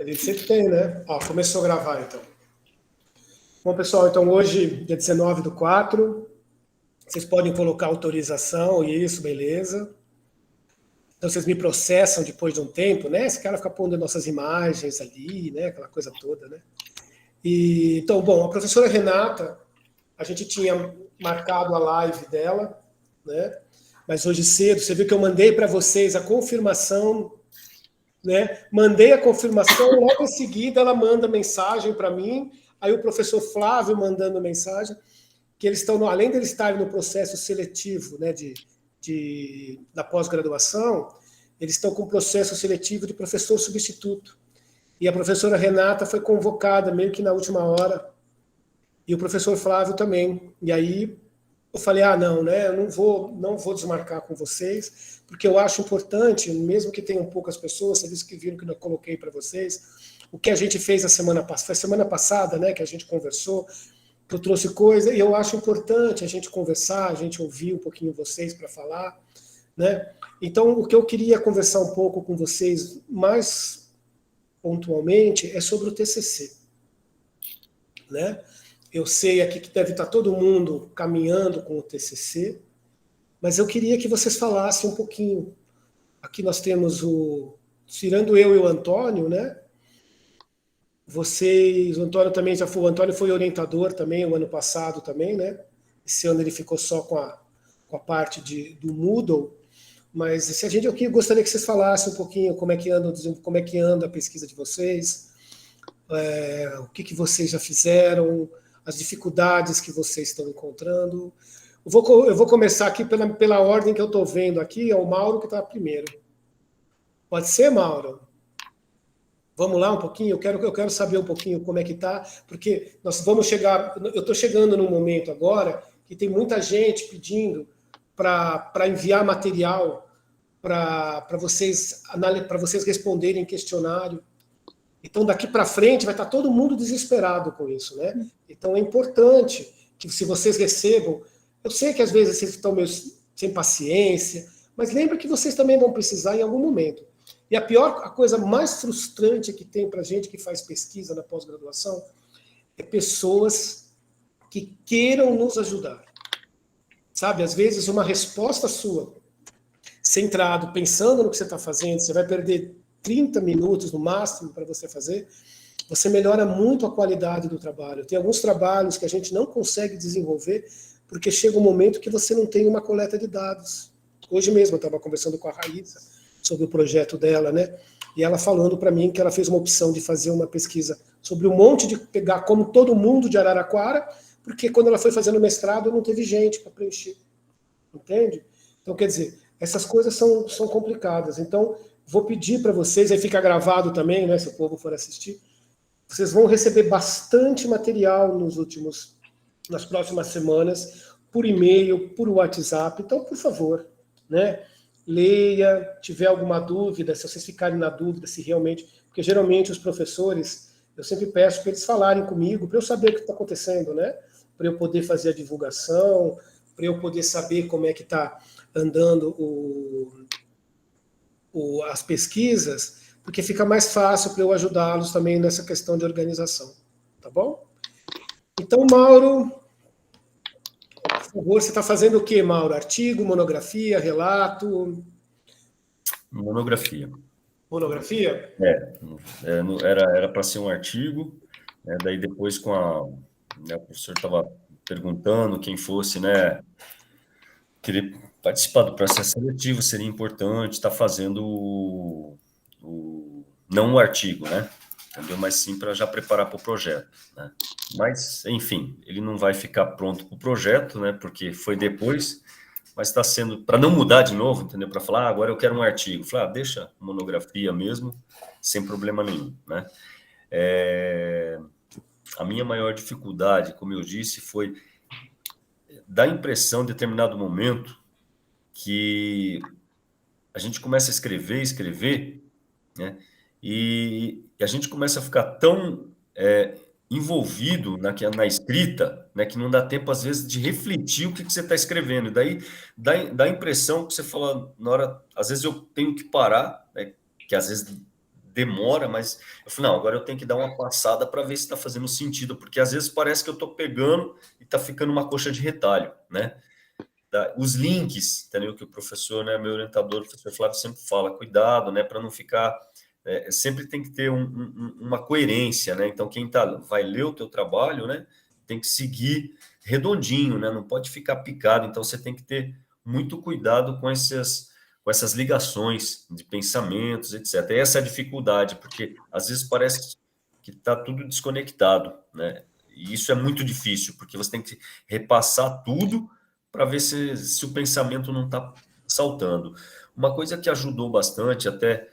A gente sempre tem, né? Ó, começou a gravar, então. Bom, pessoal, então hoje, dia 19/4, vocês podem colocar autorização e isso, beleza. Então vocês me processam depois de um tempo, né? Esse cara fica pondo nossas imagens ali, né? Aquela coisa toda, né? E, então, bom, a professora Renata, a gente tinha marcado a live dela, né? Mas hoje cedo, você viu que eu mandei para vocês a confirmação, né? Mandei a confirmação, logo em seguida ela manda mensagem para mim, aí o professor Flávio mandando mensagem, que eles estão, além de eles estarem no processo seletivo, né, da pós-graduação, eles estão com o processo seletivo de professor substituto. E a professora Renata foi convocada meio que na última hora, e o professor Flávio também. E aí eu falei, não, né, eu não vou desmarcar com vocês, porque eu acho importante, mesmo que tenham poucas pessoas, vocês que viram que eu coloquei para vocês, o que a gente fez a semana passada, foi a semana passada, né, que a gente conversou, que eu trouxe coisa, e eu acho importante a gente conversar, a gente ouvir um pouquinho vocês para falar, né? Então, o que eu queria conversar um pouco com vocês mais pontualmente é sobre o TCC, né? Eu sei aqui que deve estar todo mundo caminhando com o TCC, mas eu queria que vocês falassem um pouquinho. Aqui nós temos tirando eu e o Antônio, né? Vocês, o Antônio também já foi, o Antônio foi orientador também o ano passado também, né? Esse ano ele ficou só com a parte do Moodle, mas se a gente aqui gostaria que vocês falassem um pouquinho como é que anda a pesquisa de vocês, o que vocês já fizeram, as dificuldades que vocês estão encontrando. Eu vou começar aqui pela ordem que eu estou vendo aqui, é o Mauro que está primeiro. Pode ser, Mauro? Vamos lá um pouquinho? Eu quero saber um pouquinho como é que está, porque nós vamos chegar. Eu estou chegando num momento agora que tem muita gente pedindo para enviar material para vocês responderem questionário. Então, daqui para frente, vai estar todo mundo desesperado com isso, né? Então, é importante que, se vocês recebam... Eu sei que, às vezes, vocês estão meio sem paciência, mas lembre que vocês também vão precisar em algum momento. E a coisa mais frustrante que tem para a gente que faz pesquisa na pós-graduação é pessoas que queiram nos ajudar. Sabe, às vezes, uma resposta sua, centrado, pensando no que você está fazendo, você vai perder 30 minutos no máximo para você fazer, você melhora muito a qualidade do trabalho. Tem alguns trabalhos que a gente não consegue desenvolver porque chega um momento que você não tem uma coleta de dados. Hoje mesmo eu estava conversando com a Raíssa sobre o projeto dela, né? E ela falando para mim que ela fez uma opção de fazer uma pesquisa sobre um monte de pegar como todo mundo de Araraquara, porque quando ela foi fazendo mestrado não teve gente para preencher. Entende? Então, quer dizer, essas coisas são complicadas. Então, vou pedir para vocês, aí fica gravado também, né, se o povo for assistir, vocês vão receber bastante material nas próximas semanas, por e-mail, por WhatsApp. Então, por favor, né, leia, tiver alguma dúvida, se vocês ficarem na dúvida, se realmente... Porque, geralmente, os professores, eu sempre peço para eles falarem comigo, para eu saber o que está acontecendo, né? Para eu poder fazer a divulgação, para eu poder saber como é que está andando as pesquisas, porque fica mais fácil para eu ajudá-los também nessa questão de organização. Tá bom? Então, Mauro, por favor, você está fazendo o quê, Mauro? Artigo, monografia, relato? Monografia. Monografia? Era para ser um artigo, né, daí depois o professor estava perguntando quem fosse, né, querer participar do processo seletivo seria importante, estar fazendo não o artigo, né? Entendeu? Mas sim para já preparar para o projeto, né? Mas, enfim, ele não vai ficar pronto para o projeto, né? Porque foi depois, mas está sendo para não mudar de novo, entendeu? Para falar, agora eu quero um artigo. Falar, deixa monografia mesmo, sem problema nenhum, né? A minha maior dificuldade, como eu disse, foi dar a impressão, em determinado momento, que a gente começa a escrever, né? E a gente começa a ficar tão envolvido na escrita, né, que não dá tempo, às vezes, de refletir o que você está escrevendo. E daí dá a impressão que você fala, na hora, às vezes eu tenho que parar, né, que às vezes demora, mas eu falei, não, agora eu tenho que dar uma passada para ver se está fazendo sentido, porque às vezes parece que eu estou pegando e está ficando uma coxa de retalho, né? Os links, entendeu? Que o professor, né, meu orientador, o professor Flávio, sempre fala, cuidado, né, para não ficar... sempre tem que ter uma coerência, né? Então, quem vai ler o teu trabalho, né, tem que seguir redondinho, né? Não pode ficar picado. Então, você tem que ter muito cuidado com essas ligações de pensamentos, etc. E essa é a dificuldade, porque às vezes parece que está tudo desconectado, né? E isso é muito difícil, porque você tem que repassar tudo para ver se o pensamento não está saltando. Uma coisa que ajudou bastante, até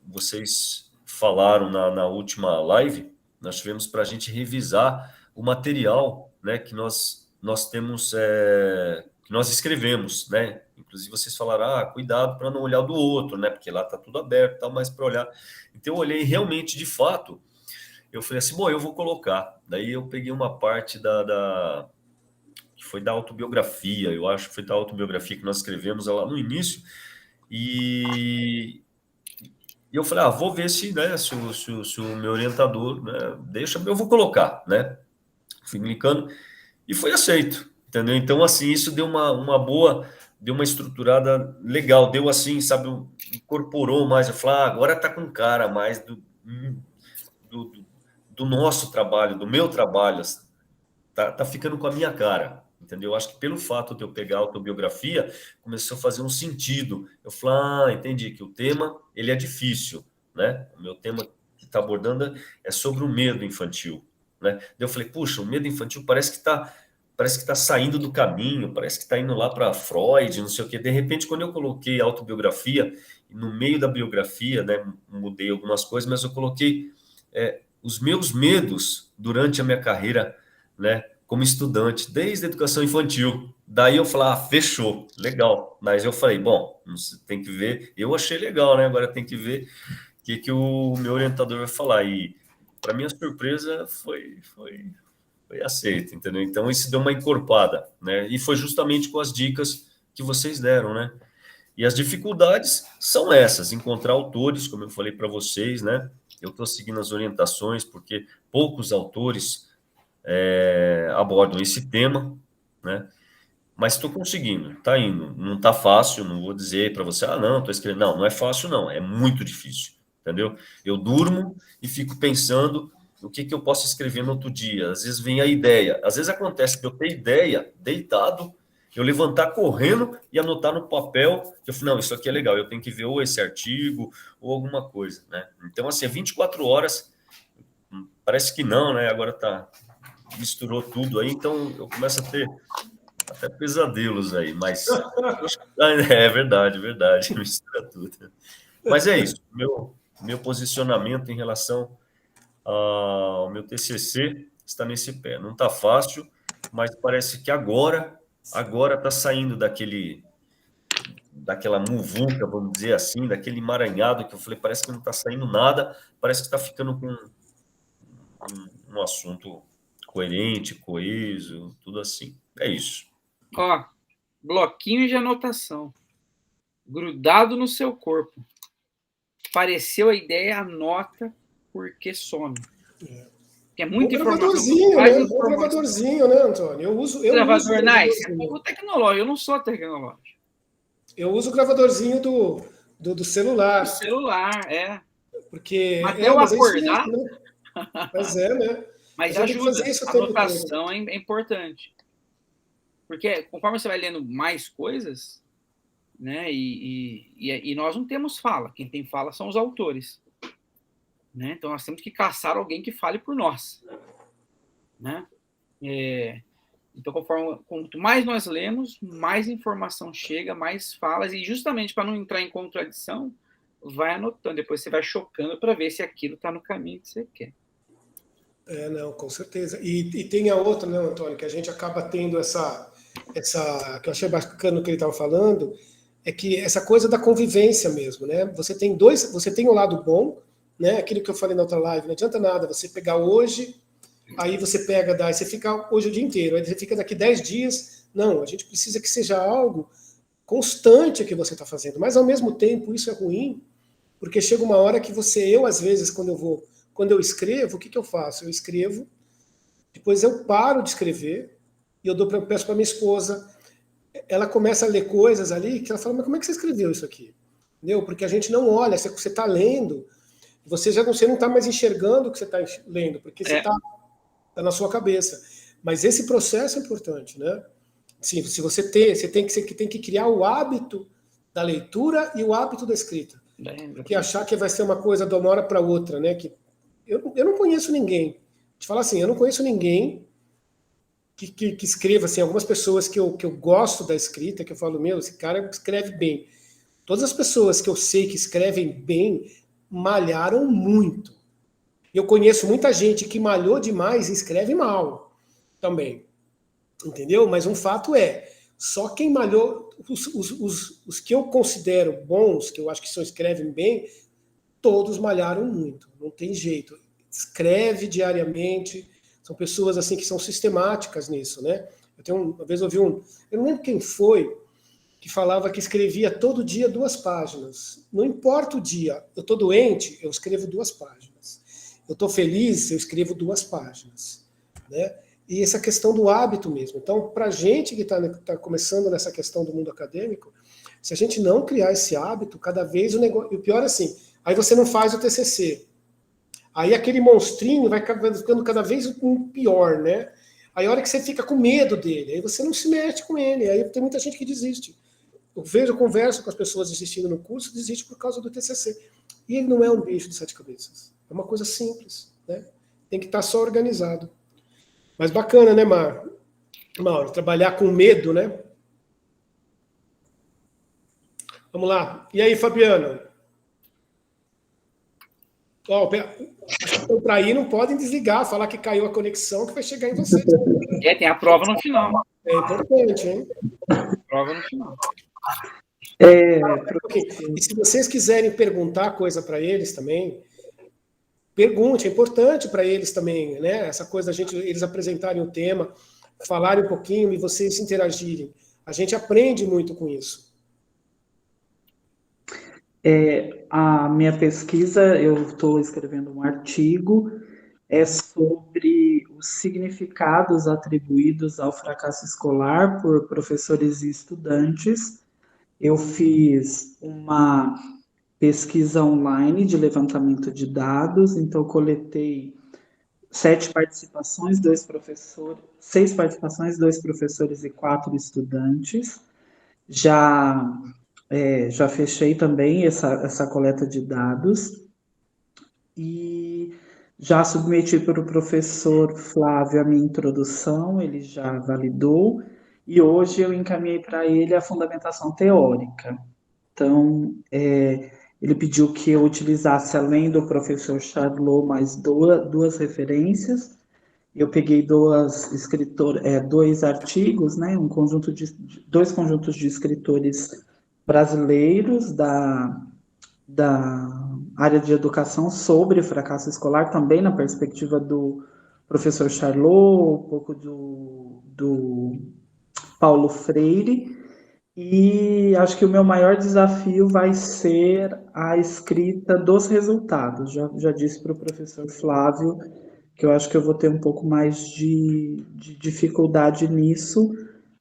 vocês falaram na última live, nós tivemos para a gente revisar o material, né, que nós temos, que nós escrevemos, né? Inclusive vocês falaram, cuidado para não olhar do outro, né? Porque lá está tudo aberto, tal, mas para olhar. Então eu olhei realmente, de fato, eu falei assim, bom, eu vou colocar. Daí eu peguei uma parte que foi da autobiografia, eu acho que foi da autobiografia que nós escrevemos lá no início, e eu falei, vou ver se, né, se o meu orientador, né, deixa, eu vou colocar, né? Fui clicando e foi aceito, entendeu? Então, assim, isso deu uma boa, deu uma estruturada legal, deu assim, sabe, incorporou mais, eu falei, agora tá com cara mais do nosso trabalho, do meu trabalho, tá ficando com a minha cara, entendeu? Eu acho que pelo fato de eu pegar a autobiografia, começou a fazer um sentido. Eu falei, entendi que o tema, ele é difícil, né? O meu tema que está abordando é sobre o medo infantil, né? Eu falei, puxa, o medo infantil parece que tá saindo do caminho, parece que está indo lá para Freud, não sei o quê. De repente, quando eu coloquei a autobiografia, no meio da biografia, né, mudei algumas coisas, mas eu coloquei os meus medos durante a minha carreira, né, como estudante, desde a educação infantil. Daí eu falei, fechou, legal. Mas eu falei, bom, você tem que ver. Eu achei legal, né? Agora tem que ver o que o meu orientador vai falar. E, para minha surpresa, foi aceito, entendeu? Então, isso deu uma encorpada, né? E foi justamente com as dicas que vocês deram, né? E as dificuldades são essas, encontrar autores, como eu falei para vocês, né? Eu estou seguindo as orientações, porque poucos autores abordam esse tema, né? Mas estou conseguindo, está indo. Não está fácil, não vou dizer para você, não, estou escrevendo. Não é fácil, não, é muito difícil, entendeu? Eu durmo e fico pensando o que eu posso escrever no outro dia. Às vezes vem a ideia, às vezes acontece que eu tenho ideia, deitado, eu levantar correndo e anotar no papel, eu falo, não, isso aqui é legal, eu tenho que ver ou esse artigo ou alguma coisa, né? Então, assim, 24 horas, parece que não, né? Agora misturou tudo aí, então eu começo a ter até pesadelos aí, mas é verdade, mistura tudo. Mas é isso, meu posicionamento em relação ao meu TCC está nesse pé. Não está fácil, mas parece que agora está saindo daquela muvuca, vamos dizer assim, daquele emaranhado que eu falei, parece que não está saindo nada, parece que está ficando com um assunto coerente, coeso, tudo assim. É isso. Bloquinho de anotação grudado no seu corpo. Apareceu a ideia, anota, porque some. É muita informação. Um gravadorzinho, né, Antônio? Eu uso gravador nice. É pouco tecnológico. Eu não sou tecnológico. Eu uso o gravadorzinho do celular. Do celular, é. Porque até eu acordar. Mesmo, né? Mas né? Mas ajuda. A anotação é importante. Porque conforme você vai lendo mais coisas, né? E nós não temos fala. Quem tem fala são os autores. Né? Então nós temos que caçar alguém que fale por nós. Né? Então, quanto mais nós lemos, mais informação chega, mais falas, e justamente para não entrar em contradição, vai anotando, depois você vai chocando para ver se aquilo está no caminho que você quer. Não, com certeza. E tem a outra, né, Antônio, que a gente acaba tendo essa que eu achei bacana o que ele estava falando, é que essa coisa da convivência mesmo, né? Você tem o lado bom, né? Aquilo que eu falei na outra live, não adianta nada você pegar hoje, aí você pega, daí você fica hoje o dia inteiro, aí você fica daqui 10 dias. Não, a gente precisa que seja algo constante que você está fazendo, mas ao mesmo tempo isso é ruim, Porque chega uma hora que eu às vezes, quando eu escrevo, o que eu faço? Eu escrevo, depois eu paro de escrever, e peço para minha esposa, ela começa a ler coisas ali, que ela fala, mas como é que você escreveu isso aqui? Entendeu? Porque a gente não olha, você está lendo, você não está mais enxergando o que você está lendo, porque você está na sua cabeça. Mas esse processo é importante, né? Sim, se você tem que criar o hábito da leitura e o hábito da escrita. Porque achar que vai ser uma coisa de uma hora para outra, né? Que eu não conheço ninguém. Te falar assim, eu não conheço ninguém que escreva, assim, algumas pessoas que eu gosto da escrita, que eu falo, meu, esse cara escreve bem. Todas as pessoas que eu sei que escrevem bem malharam muito. Eu conheço muita gente que malhou demais e escreve mal também. Entendeu? Mas um fato é, só quem malhou, os que eu considero bons, que eu acho que escrevem bem, todos malharam muito. Não tem jeito. Escreve diariamente. São pessoas assim que são sistemáticas nisso, né? Uma vez eu vi eu não lembro quem foi, que falava que escrevia todo dia 2 páginas. Não importa o dia. Eu estou doente, eu escrevo 2 páginas. Eu estou feliz, eu escrevo 2 páginas. Né? E essa questão do hábito mesmo. Então, para a gente que está começando nessa questão do mundo acadêmico, se a gente não criar esse hábito, cada vez o negócio... E o pior é assim, aí você não faz o TCC. Aí aquele monstrinho vai ficando cada vez pior, né? Aí a hora que você fica com medo dele, aí você não se mete com ele, aí tem muita gente que desiste. Eu converso com as pessoas desistindo no curso, desiste por causa do TCC. E ele não é um bicho de 7 cabeças. É uma coisa simples, né? Tem que estar só organizado. Mas bacana, né, Mauro? Trabalhar com medo, né? Vamos lá. E aí, Fabiano? Ó, para ir não podem desligar, falar que caiu a conexão, que vai chegar em vocês. Tem a prova no final. É importante, hein? Prova no final. E se vocês quiserem perguntar coisa para eles também, pergunte, é importante para eles também, né? Essa coisa eles apresentarem o tema, falarem um pouquinho e vocês interagirem. A gente aprende muito com isso. A minha pesquisa, eu estou escrevendo um artigo, sobre os significados atribuídos ao fracasso escolar por professores e estudantes. Eu fiz uma pesquisa online de levantamento de dados, então coletei 6 participações, 2 professores e 4 estudantes. Já fechei também essa coleta de dados e já submeti para o professor Flávio a minha introdução, ele já validou, e hoje eu encaminhei para ele a fundamentação teórica. Então, ele pediu que eu utilizasse, além do professor Charlot, mais 2 referências. Eu peguei 2 artigos, né, 2 conjuntos de escritores brasileiros da área de educação sobre fracasso escolar, também na perspectiva do professor Charlot, um pouco do Paulo Freire, e acho que o meu maior desafio vai ser a escrita dos resultados. Já disse para o professor Flávio que eu acho que eu vou ter um pouco mais de dificuldade nisso.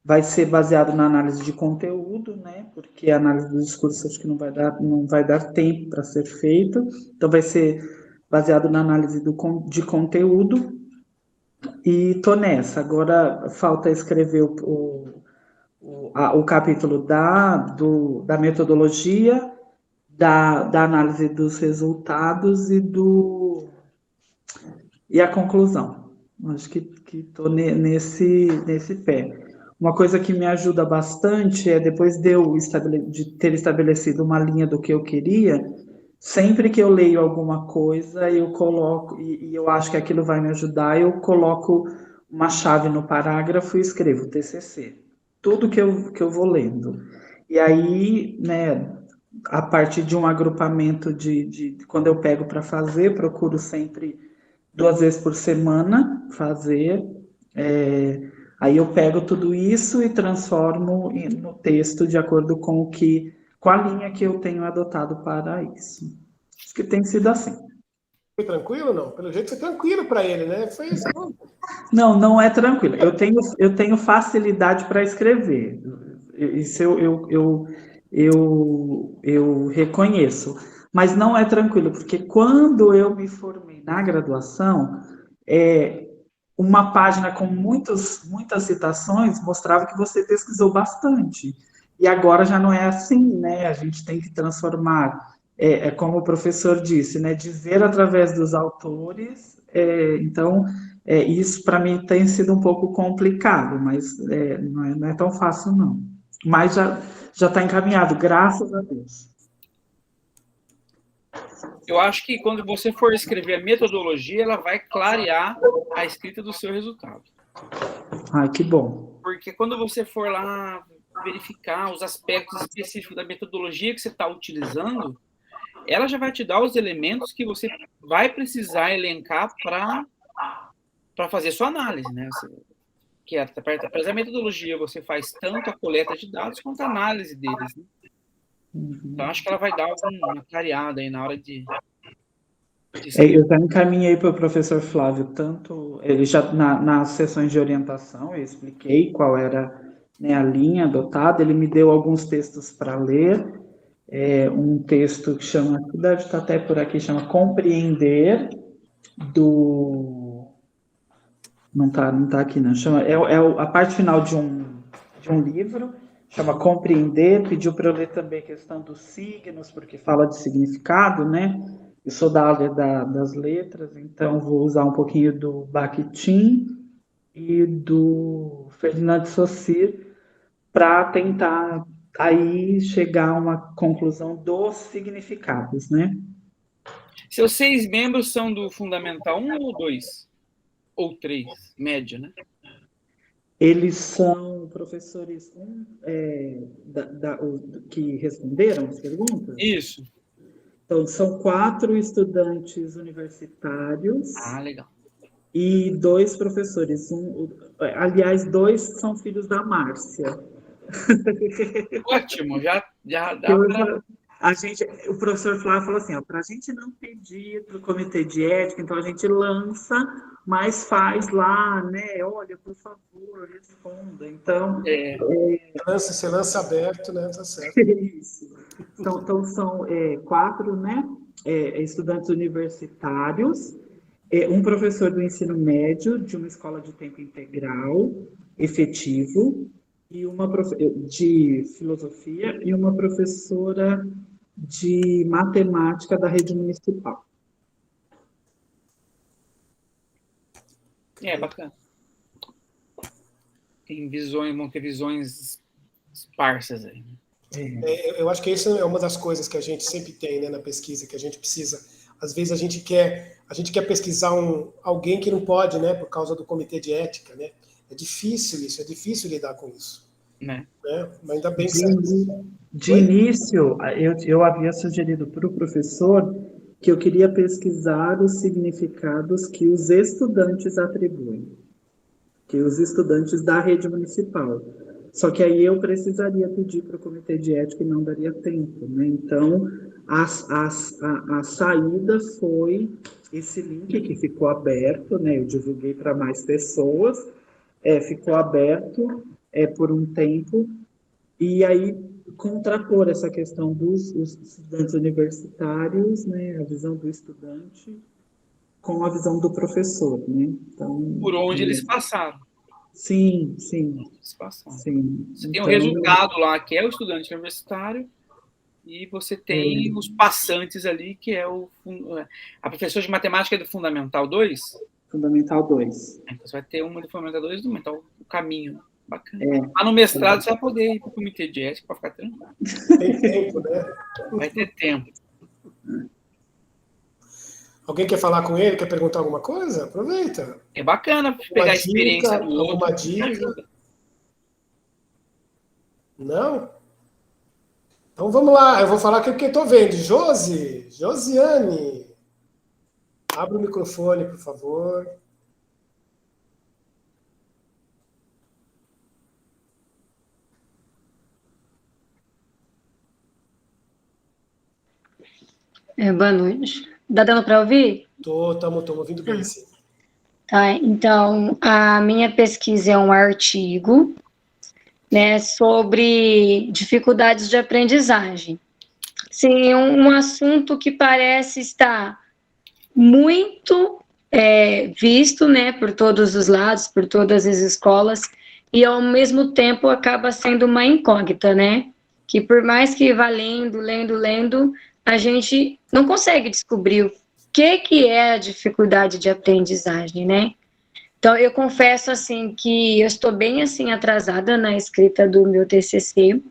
Vai ser baseado na análise de conteúdo, né? Porque a análise do discurso acho que não vai dar tempo para ser feita. Então vai ser baseado na análise de conteúdo. E tô nessa. Agora falta escrever o capítulo da metodologia, da análise dos resultados e a conclusão. Acho que estou nesse pé. Uma coisa que me ajuda bastante é, depois de ter estabelecido uma linha do que eu queria, sempre que eu leio alguma coisa, eu coloco, e eu acho que aquilo vai me ajudar, eu coloco uma chave no parágrafo e escrevo TCC. Tudo que eu vou lendo. E aí, né, a partir de um agrupamento de quando eu pego para fazer, procuro sempre 2 vezes por semana fazer. Aí eu pego tudo isso e transformo no texto de acordo com a linha que eu tenho adotado para isso. Acho que tem sido assim. Foi tranquilo ou não? Pelo jeito foi tranquilo para ele, né? Foi isso. Não, não é tranquilo. Eu tenho facilidade para escrever. Isso eu reconheço. Mas não é tranquilo, porque quando eu me formei na graduação, uma página com muitas citações mostrava que você pesquisou bastante. E agora já não é assim, né? A gente tem que transformar, como o professor disse, né? Dizer através dos autores. Então, isso para mim tem sido um pouco complicado, mas não é tão fácil, não. Mas já está encaminhado, graças a Deus. Eu acho que quando você for escrever a metodologia, ela vai clarear a escrita do seu resultado. Ai, que bom. Porque quando você for lá verificar os aspectos específicos da metodologia que você está utilizando, ela já vai te dar os elementos que você vai precisar elencar para fazer sua análise, né? Que apesar da metodologia, você faz tanto a coleta de dados quanto a análise deles, né? Então, acho que ela vai dar uma clareada aí na hora de eu já encaminhei para o professor Flávio, tanto ele já nas sessões de orientação, eu expliquei qual era, né, a linha adotada, ele me deu alguns textos para ler, um texto que chama, deve estar até por aqui, chama Compreender, não tá aqui não, chama, a parte final de um livro, chama Compreender, pediu para eu ler também a questão dos signos, porque fala de significado, né? Eu sou da área das letras, então vou usar um pouquinho do Bakhtin e do Ferdinand de Saussure para tentar aí chegar a uma conclusão dos significados, né? Seus 6 membros são do Fundamental 1 ou 2? Ou 3? Média, né? Eles são professores que responderam as perguntas? Isso. Então, são 4 estudantes universitários. Ah, legal. E 2 professores. Aliás, 2 são filhos da Márcia. Ótimo, já dá para... O professor Flávio falou assim, para a gente não pedir para o comitê de ética, então a gente lança, mas faz lá, né? Olha, por favor, responda. Então... Você lança aberto, né? Tá certo. Isso. Então são 4, né? Estudantes universitários, um professor do ensino médio de uma escola de tempo integral, efetivo, e uma de filosofia e uma professora de matemática da rede municipal. Bacana. Vão ter visões esparsas aí. Eu acho que isso é uma das coisas que a gente sempre tem, né, na pesquisa, que a gente precisa. Às vezes a gente quer pesquisar alguém que não pode, né, por causa do comitê de ética, né? É difícil isso, é difícil lidar com isso. Né? Mas ainda bem que de início, eu havia sugerido para o professor que eu queria pesquisar os significados que os estudantes atribuem, que os estudantes da rede municipal. Só que aí eu precisaria pedir para o comitê de ética e não daria tempo, né? Então, a saída foi esse link que ficou aberto, né? Eu divulguei para mais pessoas, ficou aberto por um tempo, e aí contrapor essa questão dos estudantes universitários, né? A visão do estudante com a visão do professor, né? Então, por onde eles passaram. Sim. Você tem um resultado lá, que é o estudante universitário, e você tem os passantes ali, que é a professora de matemática do Fundamental 2. Fundamental 2. Então, você vai ter uma do Fundamental 2 do Fundamental, o caminho. Bacana. Lá no mestrado, você vai poder ir para o comitê de ética para ficar tranquilo. Tem tempo, né? Vai ter tempo. Alguém quer falar com ele? Quer perguntar alguma coisa? Aproveita. É bacana pegar a experiência do outro. Alguma dica? Não? Então vamos lá. Eu vou falar aqui porque estou vendo. Josiane. Abre o microfone, por favor. Boa noite. Tá dando para ouvir? Estamos ouvindo bem, sim. Tá, então, a minha pesquisa é um artigo, né, sobre dificuldades de aprendizagem. Sim, um assunto que parece estar muito visto, né, por todos os lados, por todas as escolas, e ao mesmo tempo acaba sendo uma incógnita, né? Que por mais que vá lendo, a gente não consegue descobrir o que é a dificuldade de aprendizagem, né? Então, eu confesso, assim, que eu estou bem, assim, atrasada na escrita do meu TCC.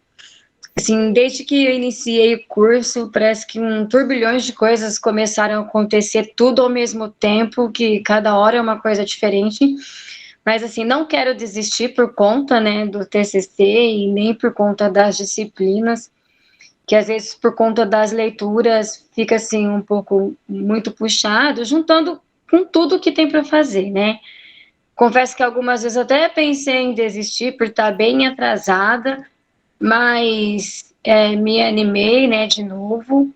Assim, desde que eu iniciei o curso, parece que um turbilhão de coisas começaram a acontecer tudo ao mesmo tempo, que cada hora é uma coisa diferente. Mas, assim, não quero desistir por conta, né, do TCC e nem por conta das disciplinas, que às vezes por conta das leituras fica, assim, um pouco muito puxado, juntando com tudo que tem para fazer, né? Confesso que algumas vezes até pensei em desistir por estar bem atrasada, mas me animei, né, de novo.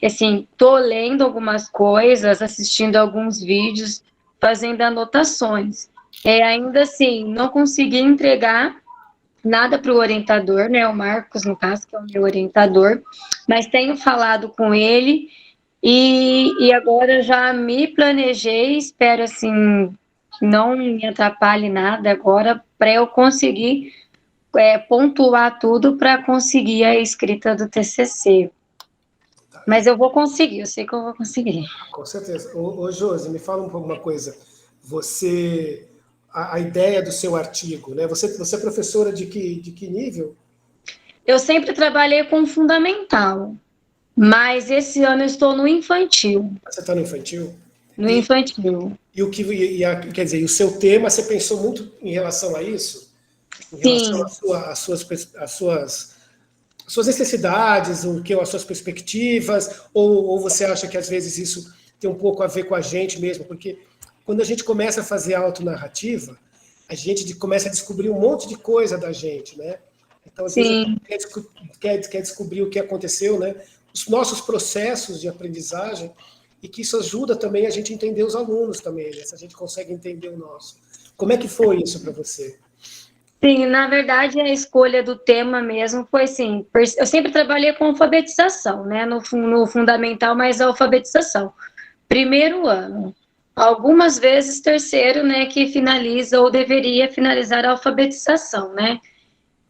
Assim, tô lendo algumas coisas, assistindo alguns vídeos, fazendo anotações. Ainda assim, não consegui entregar nada para o orientador, né, o Marcos, no caso, que é o meu orientador, mas tenho falado com ele e agora já me planejei, espero, assim, que não me atrapalhe nada agora, para eu conseguir pontuar tudo para conseguir a escrita do TCC. Mas eu vou conseguir, eu sei que eu vou conseguir. Com certeza. Ô Josi, me fala uma coisa. Você, a ideia do seu artigo, né? Você é professora de que nível? Eu sempre trabalhei com fundamental, mas esse ano eu estou no infantil. Você está no infantil? No infantil. Quer dizer, e o seu tema, você pensou muito em relação a isso? Em relação Sim. às suas necessidades, as suas perspectivas, ou você acha que às vezes isso tem um pouco a ver com a gente mesmo? Porque quando a gente começa a fazer autonarrativa, a gente começa a descobrir um monte de coisa da gente, né? Então, às vezes, a gente quer descobrir o que aconteceu, né? Os nossos processos de aprendizagem, e que isso ajuda também a gente entender os alunos também, né? Se a gente consegue entender o nosso. Como é que foi isso para você? Sim, na verdade, a escolha do tema mesmo foi assim, eu sempre trabalhei com alfabetização, né, no fundamental, mas a alfabetização. Primeiro ano, algumas vezes terceiro, né, que finaliza ou deveria finalizar a alfabetização, né.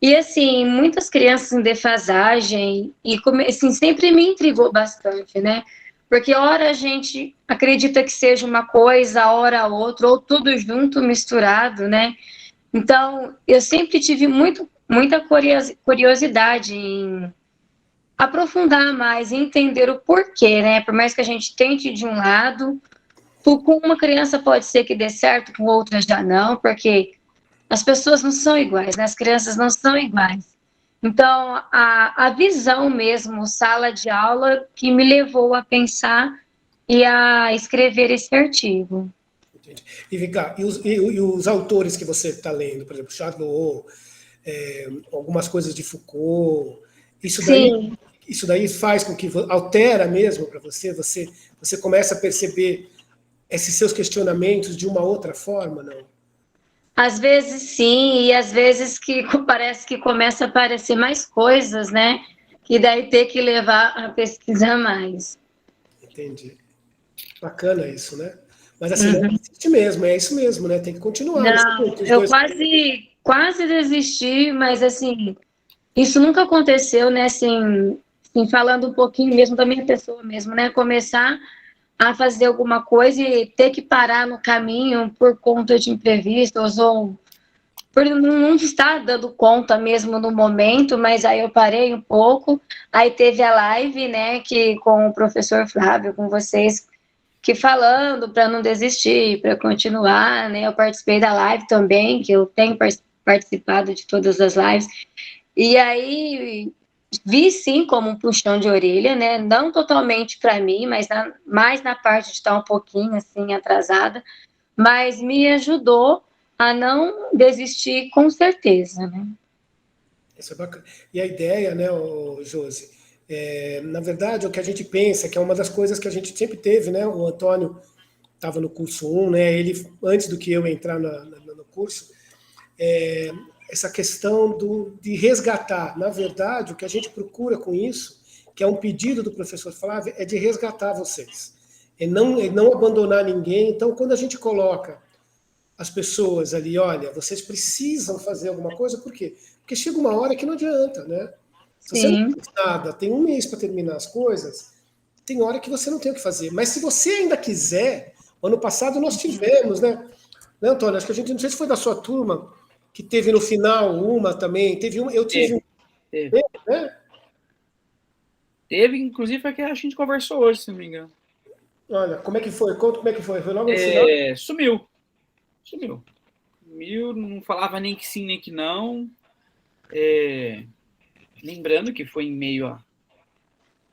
E assim, muitas crianças em defasagem, e assim, sempre me intrigou bastante, né, porque ora a gente acredita que seja uma coisa, ora outra, ou tudo junto, misturado, né. Então, eu sempre tive muita curiosidade em aprofundar mais, em entender o porquê, né? Por mais que a gente tente de um lado, com uma criança pode ser que dê certo, com outras já não, porque as pessoas não são iguais, né? As crianças não são iguais. Então, a visão mesmo, sala de aula, que me levou a pensar e a escrever esse artigo. E vem cá, e os autores que você está lendo, por exemplo, Charlot, algumas coisas de Foucault, isso daí faz com que altera mesmo para você, você começa a perceber esses seus questionamentos de uma outra forma, não? Às vezes sim, e às vezes que parece que começa a aparecer mais coisas, né? Que daí ter que levar a pesquisar mais. Entendi. Bacana isso, né? Mas assim, não existe mesmo, é isso mesmo, né? Tem que continuar. Não, eu quase desisti, mas assim, isso nunca aconteceu, né? Assim, falando um pouquinho mesmo da minha pessoa mesmo, né? Começar a fazer alguma coisa e ter que parar no caminho por conta de imprevistos ou por não estar dando conta mesmo no momento, mas aí eu parei um pouco, aí teve a live, né, que com o professor Flávio, com vocês, que falando para não desistir, para continuar, né, eu participei da live também, que eu tenho participado de todas as lives, e aí vi sim como um puxão de orelha, né, não totalmente para mim, mas mais na parte de estar um pouquinho assim atrasada, mas me ajudou a não desistir com certeza, né? Isso é bacana. E a ideia, né, Josi, Na verdade, o que a gente pensa, que é uma das coisas que a gente sempre teve, né? O Antônio estava no curso 1, né? Ele, antes do que eu entrar no curso, essa questão de resgatar. Na verdade, o que a gente procura com isso, que é um pedido do professor Flávio, é de resgatar vocês. É não abandonar ninguém. Então, quando a gente coloca as pessoas ali, olha, vocês precisam fazer alguma coisa, por quê? Porque chega uma hora que não adianta, né? Se você não faz nada, tem um mês para terminar as coisas, tem hora que você não tem o que fazer. Mas se você ainda quiser, ano passado nós tivemos, né, Antônio? Acho que a gente, não sei se foi da sua turma, que teve no final uma também, teve uma, eu tive teve. Né? Teve, inclusive, foi que a gente conversou hoje, se não me engano. Olha, como é que foi? Conta como é que foi. Foi logo no final? Sumiu, não falava nem que sim, nem que não. Lembrando que foi em meio a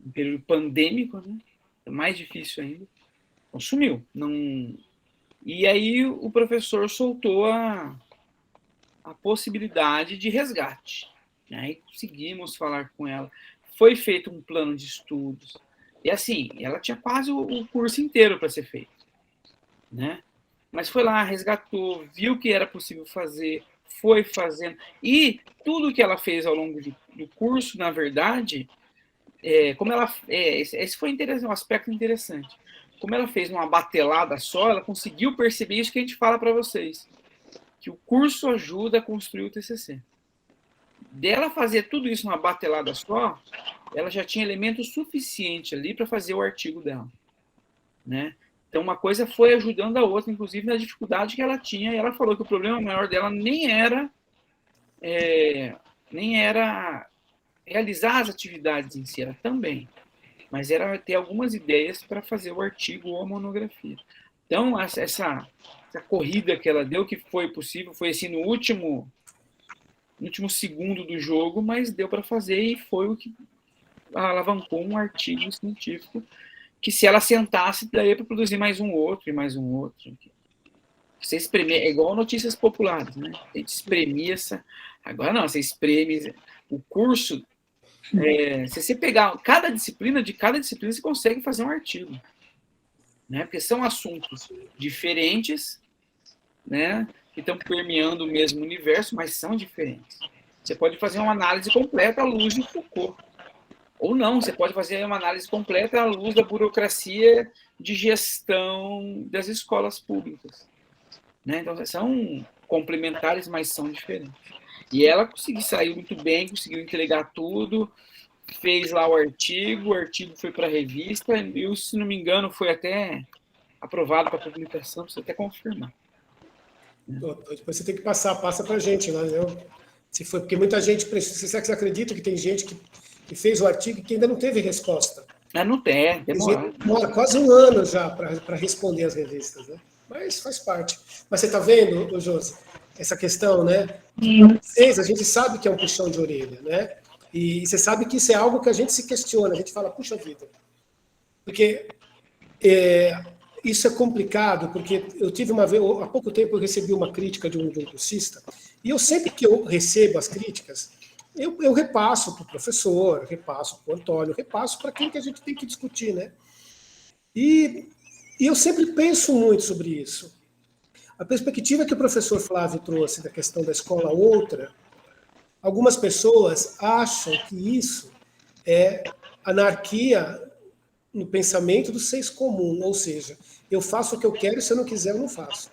um período pandêmico, né? É mais difícil ainda. Então, sumiu. Não... E aí o professor soltou a possibilidade de resgate. Aí conseguimos falar com ela. Foi feito um plano de estudos. E assim, ela tinha quase o curso inteiro para ser feito, né? Mas foi lá, resgatou, viu que era possível fazer, foi fazendo. E tudo que ela fez ao longo do curso, na verdade, como ela... esse foi um aspecto interessante. Como ela fez uma batelada só, ela conseguiu perceber isso que a gente fala para vocês, que o curso ajuda a construir o TCC. Dela fazer tudo isso numa batelada só, ela já tinha elemento suficiente ali para fazer o artigo dela, né? Então, uma coisa foi ajudando a outra, inclusive na dificuldade que ela tinha, e ela falou que o problema maior dela nem era realizar as atividades em si, era também, mas era ter algumas ideias para fazer o artigo ou a monografia. Então, essa corrida que ela deu, que foi possível, foi assim no último segundo do jogo, mas deu para fazer e foi o que alavancou um artigo científico que, se ela sentasse, daria para produzir mais um outro e mais um outro. Você espremer, é igual notícias populares, né? A gente espremia essa... Agora não, você espreme o curso. Se você pegar cada disciplina, você consegue fazer um artigo, né? Porque são assuntos diferentes, né? Que estão permeando o mesmo universo, mas são diferentes. Você pode fazer uma análise completa à luz de Foucault. Ou não, você pode fazer uma análise completa à luz da burocracia de gestão das escolas públicas, né? Então, são complementares, mas são diferentes. E ela saiu muito bem, conseguiu entregar tudo, fez lá o artigo foi para a revista, e, se não me engano, foi até aprovado para publicação, precisa até confirmar. Depois você tem que passa para a gente, né? Se foi, porque muita gente, você acredita que tem gente que fez o artigo e que ainda não teve resposta? Não tem, demora quase um ano já para responder as revistas, né? Mas faz parte. Mas você está vendo, Josi, essa questão, né? A gente sabe que é um puxão de orelha, né? E você sabe que isso é algo que a gente se questiona, a gente fala, puxa vida. Porque isso é complicado, porque eu tive uma vez, há pouco tempo eu recebi uma crítica de um cursista, e eu sempre que eu recebo as críticas, eu repasso para o professor, repasso para o Antônio, repasso para quem que a gente tem que discutir, né? E eu sempre penso muito sobre isso. A perspectiva que o professor Flávio trouxe da questão da escola outra, algumas pessoas acham que isso é anarquia no pensamento do senso comum, ou seja, eu faço o que eu quero e se eu não quiser, eu não faço.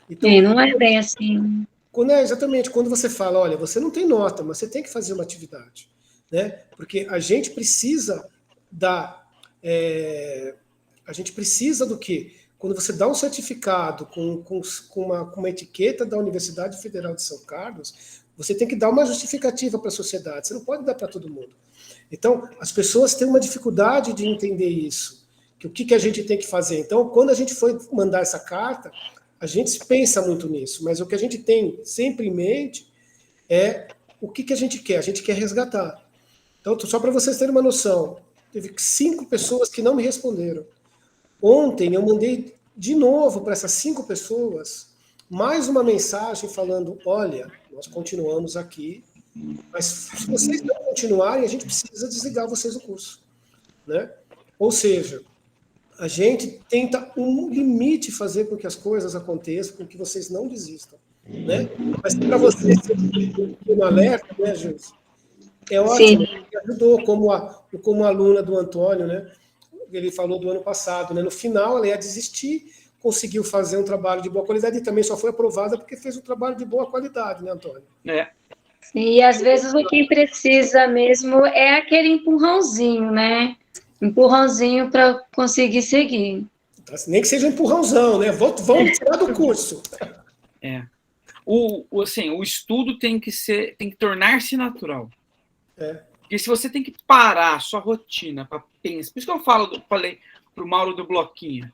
Então, não é bem assim. Exatamente, quando você fala, olha, você não tem nota, mas você tem que fazer uma atividade, né? Porque a gente precisa a gente precisa do quê? Quando você dá um certificado com uma etiqueta da Universidade Federal de São Carlos, você tem que dar uma justificativa para a sociedade, você não pode dar para todo mundo. Então, as pessoas têm uma dificuldade de entender isso, que o que a gente tem que fazer. Então, quando a gente foi mandar essa carta, a gente pensa muito nisso, mas o que a gente tem sempre em mente é o que a gente quer. A gente quer resgatar. Então, só para vocês terem uma noção, teve 5 pessoas que não me responderam. Ontem eu mandei de novo para essas 5 pessoas mais uma mensagem falando, olha, nós continuamos aqui, Mas se vocês não continuarem, a gente precisa desligar vocês do curso, né? Ou seja, a gente tenta um limite fazer com que as coisas aconteçam, com que vocês não desistam, né? Mas para vocês ter um alerta, né, Júlio? É ótimo, que ajudou, como aluna do Antônio, né? Ele falou do ano passado, né? No final ela ia desistir, conseguiu fazer um trabalho de boa qualidade e também só foi aprovada porque fez um trabalho de boa qualidade, né, Antônio? E às vezes o que precisa mesmo é aquele empurrãozinho, né? Empurrãozinho para conseguir seguir. Nem que seja um empurrãozão, né? Vamos tirar do curso. Assim, o estudo tem que tornar-se natural. É. Porque se você tem que parar a sua rotina para pensar, por isso que eu falei para o Mauro do Bloquinho,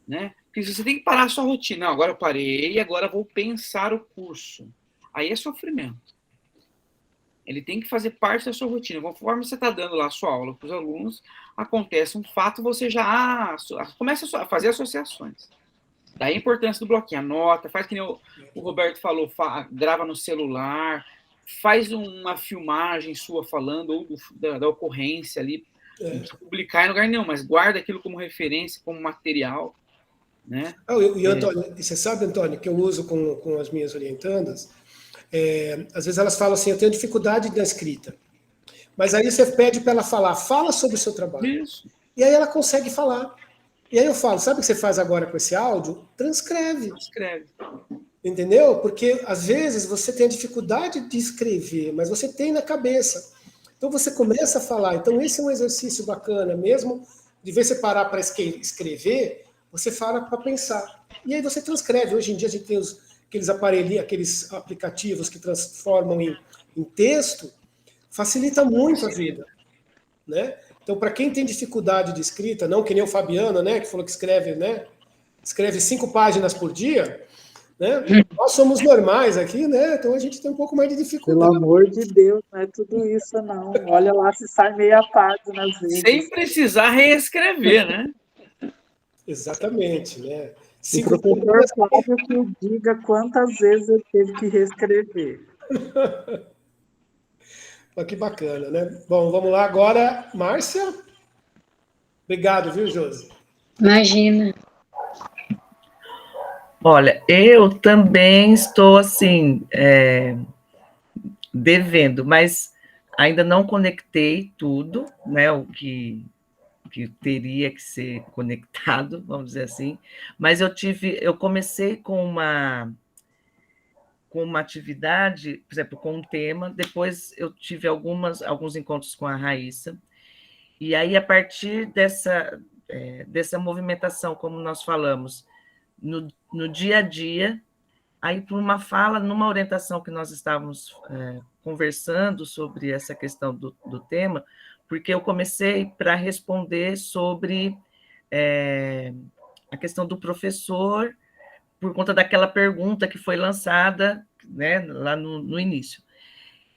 né? Porque se você tem que parar a sua rotina, não, agora eu parei, agora vou pensar o curso. Aí é sofrimento. Ele tem que fazer parte da sua rotina. Conforme você está dando lá a sua aula para os alunos, acontece um fato, você já começa a fazer associações. Daí a importância do bloquinho. Anota, faz que nem o Roberto falou, grava no celular, faz uma filmagem sua falando, ou da ocorrência ali, não precisa publicar em lugar nenhum, mas guarda aquilo como referência, como material. Né? E Antônio, você sabe, Antônio, que eu uso com as minhas orientandas, às vezes elas falam assim, eu tenho dificuldade na escrita. Mas aí você pede para ela fala sobre o seu trabalho. Isso. E aí ela consegue falar. E aí eu falo, sabe o que você faz agora com esse áudio? Transcreve. Entendeu? Porque às vezes você tem a dificuldade de escrever, mas você tem na cabeça. Então você começa a falar. Então esse é um exercício bacana, mesmo de vez você parar para escrever, você fala para pensar. E aí você transcreve. Hoje em dia a gente tem aqueles aparelhinhos, aqueles aplicativos que transformam em texto, facilita muito a vida, né? Então, para quem tem dificuldade de escrita, não que nem o Fabiano, né, que falou que escreve 5 páginas por dia, né? Nós somos normais aqui, né? Então a gente tem um pouco mais de dificuldade. Pelo amor de Deus, não é tudo isso, não. Olha lá se sai meia página às vezes. Sem precisar reescrever, né? Exatamente, né? O professor Flávio que diga quantas vezes eu teve que reescrever. Mas que bacana, né? Bom, vamos lá agora, Márcia. Obrigado, viu, Josi? Imagina. Olha, eu também estou assim, devendo, mas ainda não conectei tudo, né? O que teria que ser conectado, vamos dizer assim. Mas eu comecei com uma atividade, por exemplo, com um tema, depois eu tive alguns encontros com a Raíssa, e aí, a partir dessa movimentação, como nós falamos, no dia a dia, aí por uma fala, numa orientação que nós estávamos conversando sobre essa questão do tema, porque eu comecei para responder sobre a questão do professor, por conta daquela pergunta que foi lançada, né, lá no início.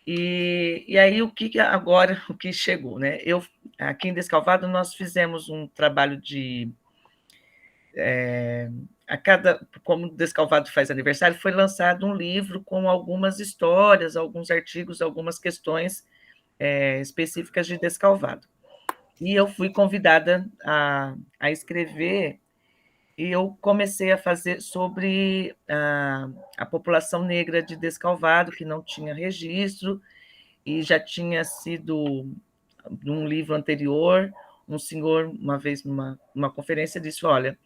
E aí, o que chegou? Né? Aqui em Descalvado, nós fizemos um trabalho de... como Descalvado faz aniversário, foi lançado um livro com algumas histórias, alguns artigos, algumas questões específicas de Descalvado. E eu fui convidada a escrever, e eu comecei a fazer sobre a população negra de Descalvado, que não tinha registro, e já tinha sido, num livro anterior, um senhor, uma vez, numa conferência, disse, olha,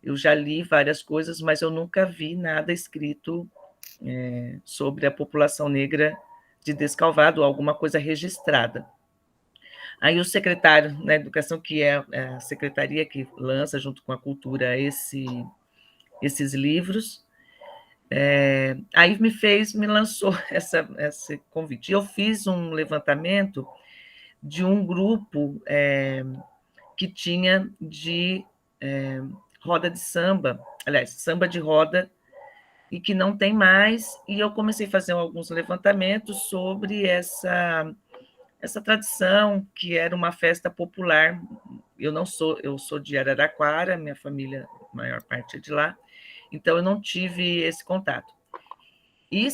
eu já li várias coisas, mas eu nunca vi nada escrito sobre a população negra de Descalvado, alguma coisa registrada. Aí o secretário da Educação, que é a secretaria que lança, junto com a Cultura, esses livros, aí me lançou esse convite. Eu fiz um levantamento de um grupo que tinha de roda de samba, aliás, samba de roda, e que não tem mais, e eu comecei a fazer alguns levantamentos sobre essa tradição, que era uma festa popular. Eu sou de Araraquara, minha família, a maior parte é de lá, então eu não tive esse contato. E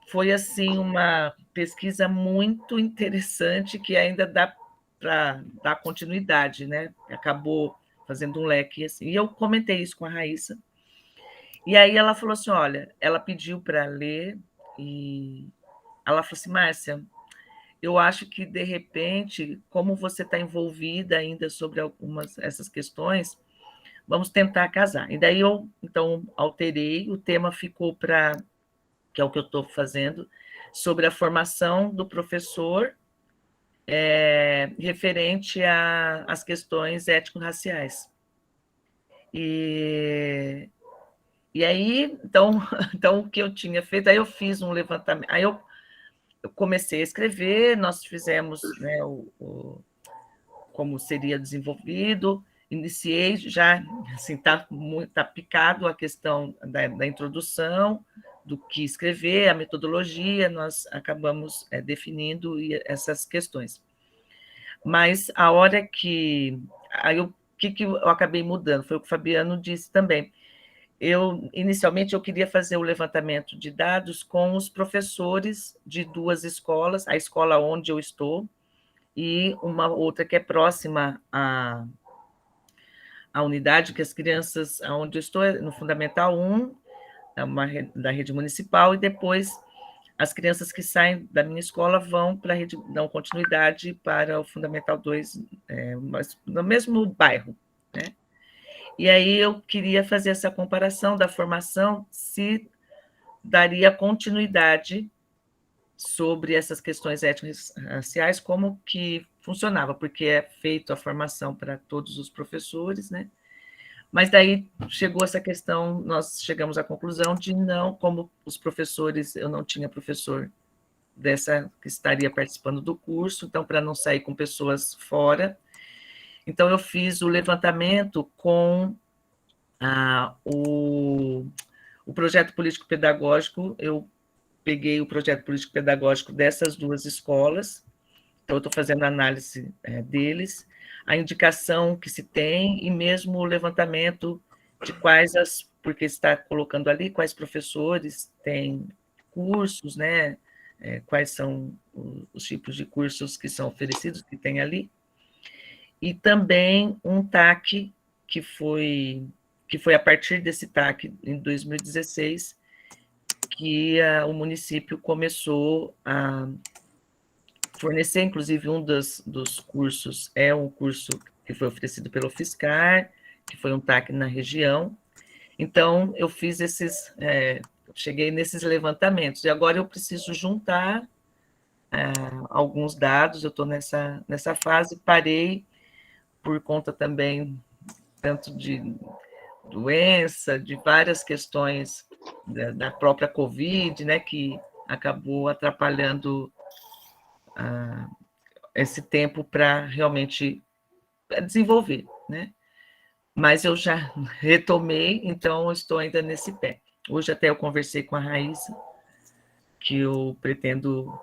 foi assim uma pesquisa muito interessante que ainda dá para dar continuidade, né? Acabou fazendo um leque assim. E eu comentei isso com a Raíssa. E aí ela falou assim, olha, ela pediu para ler e ela falou assim, Márcia, eu acho que de repente, como você está envolvida ainda sobre algumas essas questões, vamos tentar casar. E daí eu então alterei, o tema ficou para, que é o que eu estou fazendo, sobre a formação do professor referente às questões étnico-raciais. E aí, então, o que eu tinha feito, aí eu fiz um levantamento, aí eu comecei a escrever, nós fizemos, né, como seria desenvolvido, iniciei já, assim, tá picado a questão da introdução, do que escrever, a metodologia, nós acabamos definindo essas questões. Mas a hora que... Aí o que eu acabei mudando? Foi o que o Fabiano disse também. Inicialmente, eu queria fazer o levantamento de dados com os professores de 2 escolas, a escola onde eu estou, e uma outra que é próxima à unidade, que as crianças, onde eu estou, no Fundamental 1, da rede municipal, e depois as crianças que saem da minha escola vão para a rede, dão continuidade para o Fundamental 2, mas no mesmo bairro, né? E aí eu queria fazer essa comparação da formação, se daria continuidade sobre essas questões étnico-raciais, como que funcionava, porque é feita a formação para todos os professores, né? Mas daí chegou essa questão, nós chegamos à conclusão de não, como os professores, eu não tinha professor que estaria participando do curso, então, para não sair com pessoas fora, então eu fiz o levantamento com o projeto político-pedagógico, eu peguei o projeto político-pedagógico dessas 2 escolas, então eu estou fazendo análise deles, a indicação que se tem e mesmo o levantamento de porque está colocando ali quais professores têm cursos, né? Quais são os tipos de cursos que são oferecidos, que tem ali, e também um TAC que foi a partir desse TAC, em 2016, que o município começou a fornecer, inclusive um dos cursos é um curso que foi oferecido pelo Fiscar, que foi um TAC na região. Então, eu fiz cheguei nesses levantamentos, e agora eu preciso juntar alguns dados, eu estou nessa fase, parei por conta também, tanto de doença, de várias questões da própria Covid, né, que acabou atrapalhando esse tempo para realmente desenvolver, né? Mas eu já retomei, então estou ainda nesse pé. Hoje até eu conversei com a Raíssa, que eu pretendo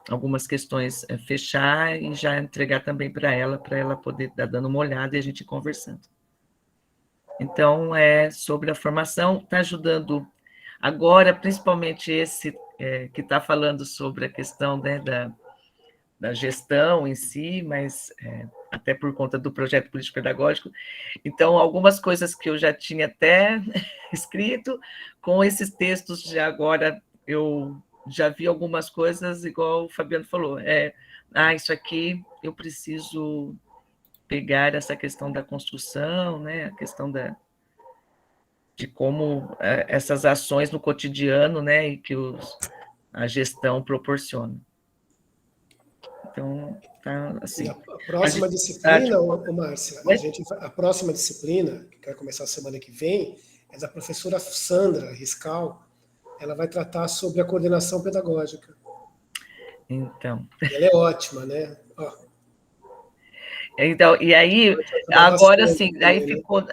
algumas questões fechar e já entregar também para ela poder estar dando uma olhada e a gente conversando. Então, sobre a formação, está ajudando agora, principalmente esse que está falando sobre a questão, né, da gestão em si, mas até por conta do projeto político-pedagógico. Então, algumas coisas que eu já tinha até escrito, com esses textos de agora, eu já vi algumas coisas, igual o Fabiano falou, isso aqui eu preciso pegar essa questão da construção, né, a questão de como essas ações no cotidiano, né, e que a gestão proporciona. Então, tá assim. A próxima disciplina, Márcia, a próxima disciplina, que vai começar a semana que vem, é da professora Sandra Riscal. Ela vai tratar sobre a coordenação pedagógica. Então. Ela é ótima, né? Então, e aí, agora sim, aí ficou.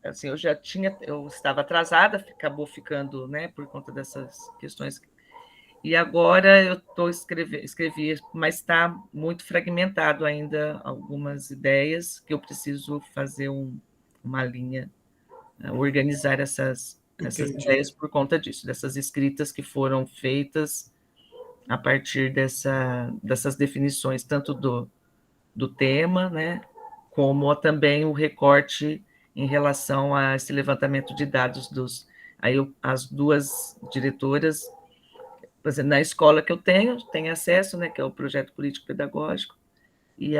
Assim, eu estava atrasada, acabou ficando, né, por conta dessas questões. E agora eu escrevi, mas está muito fragmentado ainda algumas ideias que eu preciso fazer uma linha, organizar essas ideias por conta disso, dessas escritas que foram feitas a partir dessas definições, tanto do tema, né, como também o recorte em relação a esse levantamento de dados aí as duas diretoras, por exemplo, na escola que eu tenho acesso, né, que é o projeto político-pedagógico, e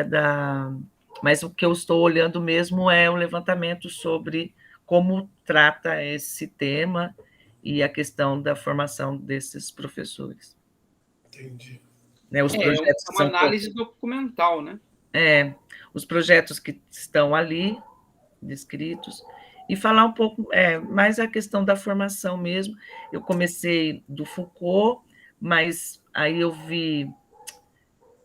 mas o que eu estou olhando mesmo é o levantamento sobre como trata esse tema e a questão da formação desses professores. Entendi. Né, os projetos uma análise documental, né? Os projetos que estão ali descritos, e falar um pouco mais a questão da formação mesmo. Eu comecei do Foucault, mas aí eu vi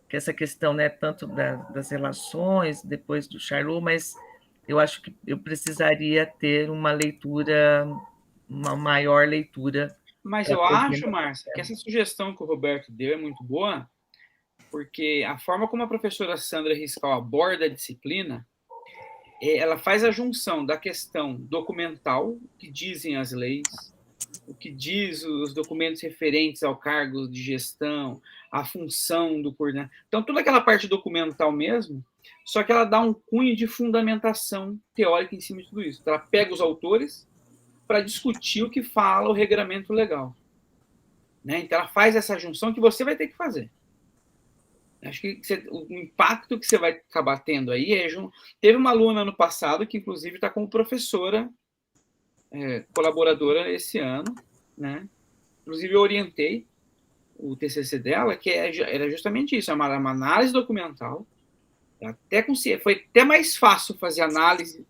que essa questão, né, tanto das relações, depois do Charlot, mas eu acho que eu precisaria ter uma maior leitura. Mas eu acho, Márcia, que essa sugestão que o Roberto deu é muito boa, porque a forma como a professora Sandra Riscal aborda a disciplina, ela faz a junção da questão documental, o que dizem as leis, o que diz os documentos referentes ao cargo de gestão, a função do coordenador. Então, toda aquela parte documental mesmo, só que ela dá um cunho de fundamentação teórica em cima de tudo isso. Então, ela pega os autores para discutir o que fala o regramento legal. Né? Então, ela faz essa junção que você vai ter que fazer. Acho que o impacto que você vai acabar tendo aí Teve uma aluna ano passado que, inclusive, está como professora colaboradora esse ano, né? Inclusive, eu orientei o TCC dela, que era justamente isso, uma análise documental. Foi até mais fácil fazer análise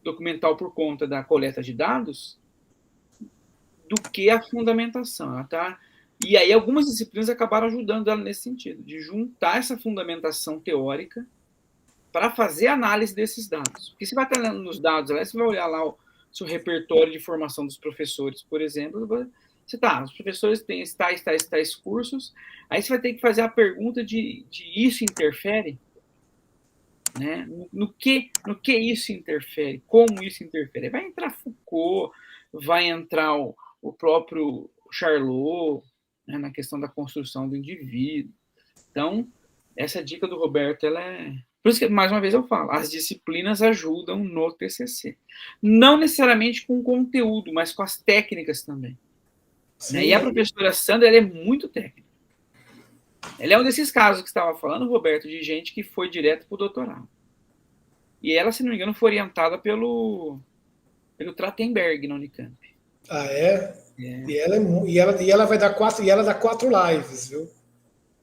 documental por conta da coleta de dados do que a fundamentação. E aí algumas disciplinas acabaram ajudando ela nesse sentido, de juntar essa fundamentação teórica para fazer análise desses dados. Porque você vai estar nos dados, você vai olhar lá o seu repertório de formação dos professores, por exemplo, os professores têm tais cursos, aí você vai ter que fazer a pergunta de isso interfere? Né? No que isso interfere? Como isso interfere? Vai entrar Foucault, vai entrar o próprio Charlot, né, na questão da construção do indivíduo. Então, essa dica do Roberto, ela é... Por isso que, mais uma vez, eu falo, as disciplinas ajudam no TCC. Não necessariamente com o conteúdo, mas com as técnicas também. Né? E a professora Sandra, ela é muito técnica. Ela é um desses casos que você estava falando, Roberto, de gente que foi direto para o doutorado. E ela, se não me engano, foi orientada pelo Trachtenberg na Unicamp. Ah, é? E ela vai dar 4 lives, viu?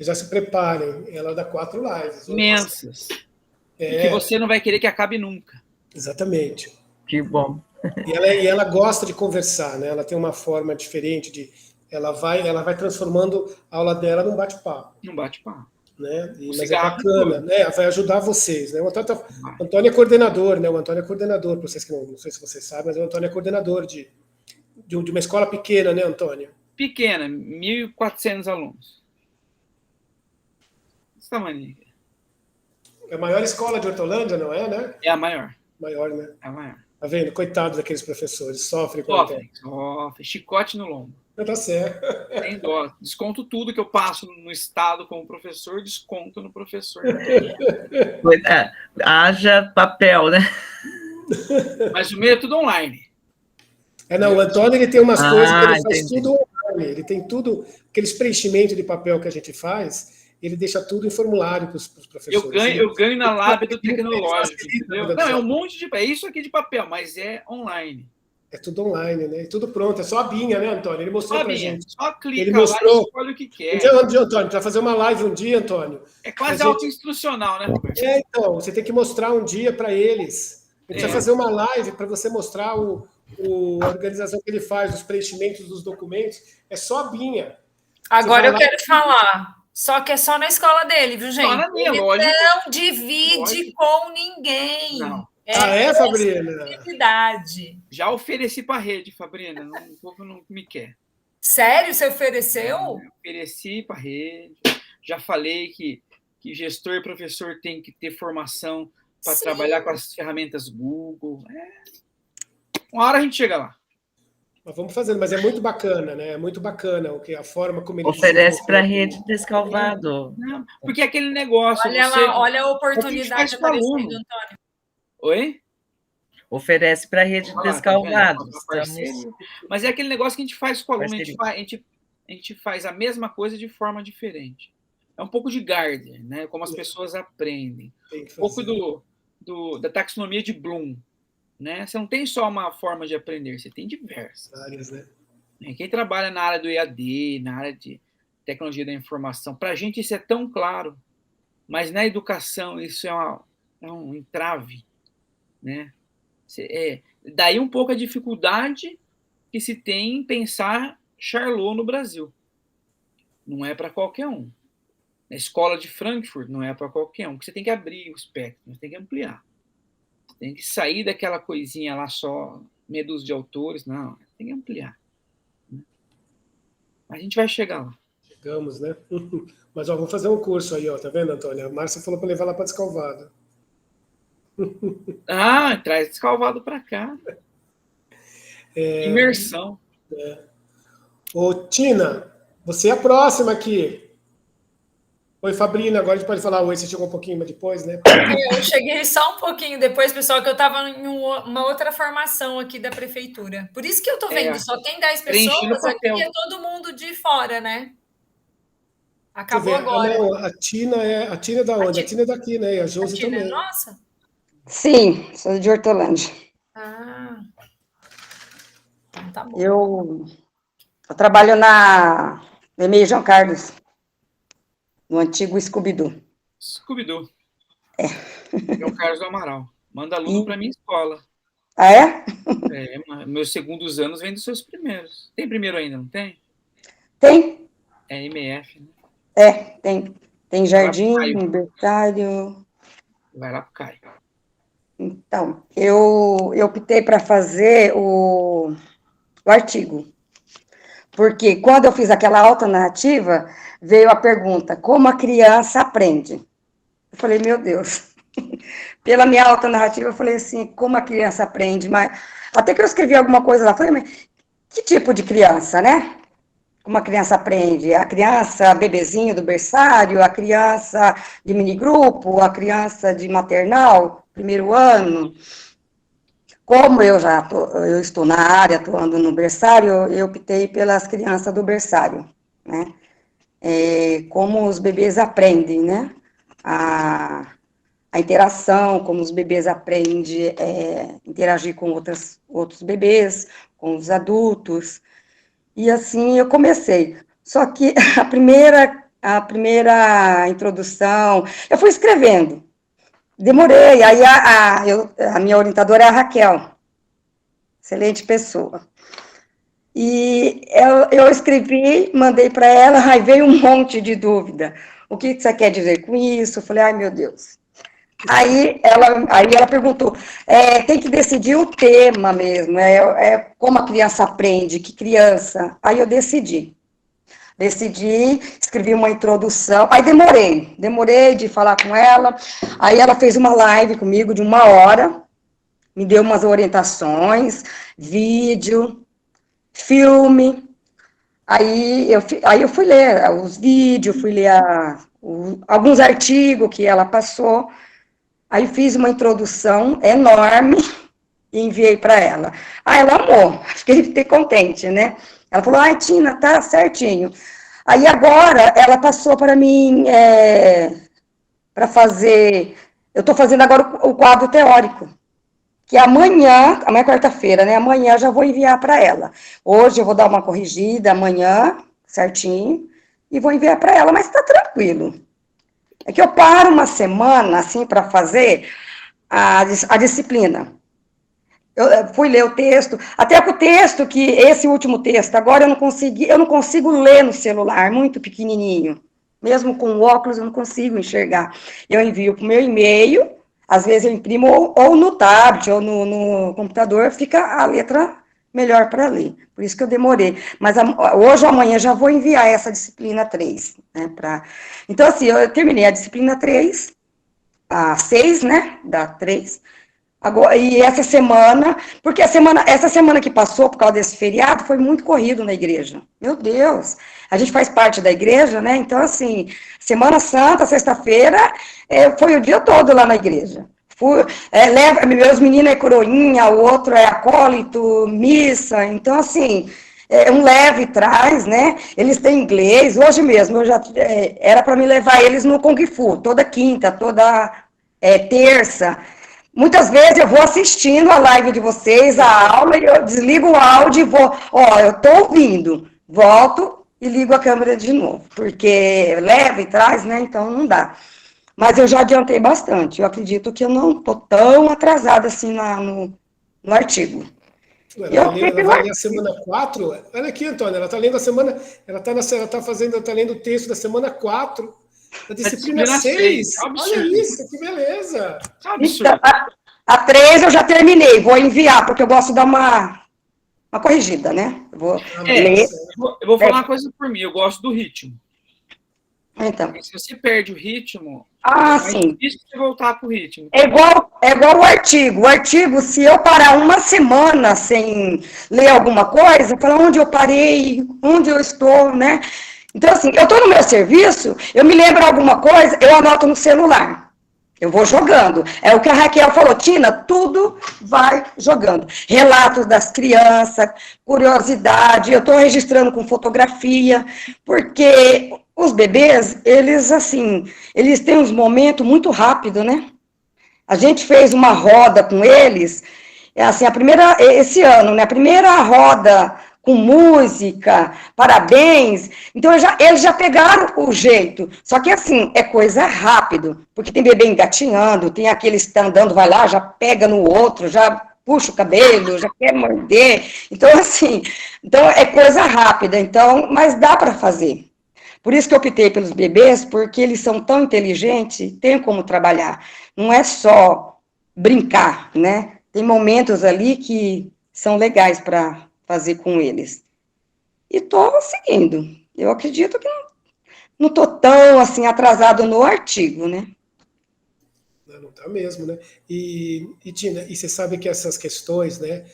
Já se preparem, ela dá 4 lives. Imensas. E que você não vai querer que acabe nunca. Exatamente. Que bom. E ela gosta de conversar, né? Ela tem uma forma diferente de... Ela vai transformando a aula dela num bate-papo. Né? Mas é bacana, né? Vai ajudar vocês, né? O Antônio é coordenador, né? O Antônio é coordenador, para vocês que não sei se vocês sabem, mas o Antônio é coordenador de uma escola pequena, né, Antônio? Pequena, 1.400 alunos. Esse tamanho. É a maior escola de Hortolândia, não é, né? É a maior. Maior, né? É a maior. Tá vendo? Coitados daqueles professores, sofrem. Sofre. Chicote no lombo. Tá certo. Tem dó. Desconto tudo que eu passo no estado como professor, desconto no professor. Haja papel, né? Mas o meu é tudo online. Não, o Antônio ele tem umas coisas que ele faz tudo online. Ele tem tudo, aqueles preenchimentos de papel que a gente faz, ele deixa tudo em formulário para os professores. Eu ganho na Lab do Tecnológico. Não, é um monte de... É isso aqui de papel, mas é online. É tudo online, né? Tudo pronto. É só a Binha, né, Antônio? Ele mostrou pra gente. Só clica ele mostrou... lá e escolhe o que quer. Um dia, Antônio, para fazer uma live um dia, Antônio. É quase auto-instrucional, né, Roberto? Então, você tem que mostrar um dia para eles. Ele precisa fazer uma live para você mostrar a organização que ele faz, os preenchimentos dos documentos. É só a Binha. Agora eu quero falar. Só que é só na escola dele, viu, gente? Só na minha, ele lógico. Não divide com ninguém. Não. Fabrina? Já ofereci para a rede, Fabrina. O povo não me quer. Sério? Você ofereceu? Ofereci para a rede. Já falei que gestor e professor tem que ter formação para trabalhar com as ferramentas Google. Uma hora a gente chega lá. Mas vamos fazendo, mas é muito bacana, né? É muito bacana a forma como ele Oferece para a rede Descalvado. Não, porque aquele negócio. Olha você, lá, olha a é o que oportunidade faz com o aparecendo, aluno. Antônio. Oi? Oferece para a rede Olha lá, Descalvado. tá vendo? Parceria. Mas é aquele negócio que a gente faz com o aluno, a gente faz a mesma coisa de forma diferente. É um pouco de Gardner, né? Como as pessoas aprendem. Um pouco da taxonomia de Bloom. Né? Você não tem só uma forma de aprender, você tem diversas. Várias, né? Quem trabalha na área do EAD, na área de tecnologia da informação, para a gente isso é tão claro, mas na educação isso é um entrave. Né? Daí um pouco a dificuldade que se tem em pensar Charlot no Brasil. Não é para qualquer um. Na escola de Frankfurt não é para qualquer um, porque você tem que abrir o espectro, você tem que ampliar. Você tem que sair daquela coisinha lá só, medos de autores, não, tem que ampliar. A gente vai chegar lá. Chegamos, né? Mas, ó, vamos fazer um curso aí, ó, tá vendo, Antônio? A Márcia falou para levar lá para Descalvado. Traz Descalvado para cá. Imersão. Ô, Tina, você é a próxima aqui. Oi, Fabrina, agora a gente pode falar oi, você chegou um pouquinho depois, né? Eu cheguei só um pouquinho depois, pessoal, que eu estava em uma outra formação aqui da prefeitura. Por isso que eu estou vendo, só tem 10 pessoas aqui e é todo mundo de fora, né? Acabou agora. A Tina é da onde? A Tina é daqui, né? E a Josi também. É nossa? Sim, sou de Hortolândia. Então tá bom. Eu trabalho na EMEI João Carlos, no antigo Scooby-Doo. Scooby-Doo. João Carlos do Amaral. Manda aluno para minha escola. Ah, é? Meus segundos anos vêm dos seus primeiros. Tem primeiro ainda, não tem? Tem. É MF, né? Tem. Tem jardim, universitário. Vai lá pro Caio. Então, eu optei para fazer o artigo. Porque quando eu fiz aquela autonarrativa, veio a pergunta, como a criança aprende? Eu falei, meu Deus. Pela minha autonarrativa, eu falei assim, como a criança aprende? Mas até que eu escrevi alguma coisa lá, falei, mas que tipo de criança, né? Como a criança aprende? A criança bebezinho do berçário, a criança de minigrupo, a criança de maternal, primeiro ano. Como eu estou na área, atuando no berçário, eu optei pelas crianças do berçário, né? Como os bebês aprendem, né? A interação, como os bebês aprendem a interagir com outros bebês, com os adultos. E assim eu comecei. Só que a primeira introdução, eu fui escrevendo. Demorei, aí a minha orientadora é a Raquel, excelente pessoa. E eu escrevi, mandei para ela, aí veio um monte de dúvida. O que você quer dizer com isso? Eu falei, ai meu Deus. Aí ela perguntou, tem que decidir o tema mesmo, como a criança aprende, que criança. Aí eu decidi, escrevi uma introdução, aí demorei de falar com ela, aí ela fez uma live comigo de 1 hora, me deu umas orientações, vídeo, filme, aí eu fui ler os vídeos, fui ler alguns artigos que ela passou, aí fiz uma introdução enorme e enviei para ela. Ela amou, fiquei contente, né? Ela falou, ai, Tina, tá certinho. Aí agora, ela passou para mim, para fazer, eu estou fazendo agora o quadro teórico, que amanhã é quarta-feira, né? Amanhã já vou enviar para ela. Hoje eu vou dar uma corrigida, amanhã, certinho, e vou enviar para ela, mas está tranquilo. É que eu paro uma semana, assim, para fazer a disciplina. Eu fui ler o texto, até com o texto, que esse último texto, agora eu não consigo ler no celular, muito pequenininho. Mesmo com o óculos, eu não consigo enxergar. Eu envio para o meu e-mail, às vezes eu imprimo ou no tablet, ou no computador, fica a letra melhor para ler. Por isso que eu demorei. Mas hoje ou amanhã já vou enviar essa disciplina 3. Né, Então, assim, eu terminei a disciplina 3, a 6, né, da 3, Agora, e essa semana, porque essa semana que passou, por causa desse feriado, foi muito corrido na igreja. Meu Deus, a gente faz parte da igreja, né? Então, assim, Semana Santa, sexta-feira, foi o dia todo lá na igreja. Meus meninos é coroinha, o outro é acólito, missa, então, assim, um leve e traz, né? Eles têm inglês, hoje mesmo, era para me levar eles no Kung Fu, toda quinta, toda terça. Muitas vezes eu vou assistindo a live de vocês, a aula, e eu desligo o áudio e vou, eu estou ouvindo, volto e ligo a câmera de novo, porque leva e traz, né, então não dá. Mas eu já adiantei bastante, eu acredito que eu não estou tão atrasada assim no artigo. Ela vai ler a semana 4, olha aqui, Antônia, ela está lendo a semana, ela está lendo o texto da semana 4, da disciplina 6. Olha isso, que beleza. Então, a 3 eu já terminei, vou enviar, porque eu gosto de dar uma corrigida, né? Eu vou ler. Eu vou falar uma coisa por mim, eu gosto do ritmo. Então. Porque se você perde o ritmo, sim. é difícil você voltar para o ritmo. É igual o artigo. O artigo, se eu parar uma semana sem ler alguma coisa, eu falo onde eu parei, onde eu estou, né? Então, assim, eu estou no meu serviço, eu me lembro alguma coisa, eu anoto no celular. Eu vou jogando. É o que a Raquel falou, Tina, tudo vai jogando. Relatos das crianças, curiosidade, eu estou registrando com fotografia, porque os bebês, eles têm uns momentos muito rápidos, né? A gente fez uma roda com eles, esse ano, né? A primeira roda com música, parabéns. Então, eles já pegaram o jeito. Só que, assim, é coisa rápido, porque tem bebê engatinhando, tem aqueles que estão andando, vai lá, já pega no outro, já puxa o cabelo, já quer morder. Então, assim, é coisa rápida, mas dá para fazer. Por isso que eu optei pelos bebês, porque eles são tão inteligentes, tem como trabalhar. Não é só brincar, né? Tem momentos ali que são legais para fazer com eles. E estou seguindo. Eu acredito que não estou tão, assim, atrasado no artigo, né? Não está mesmo, né? E Tina, você sabe que essas questões, né?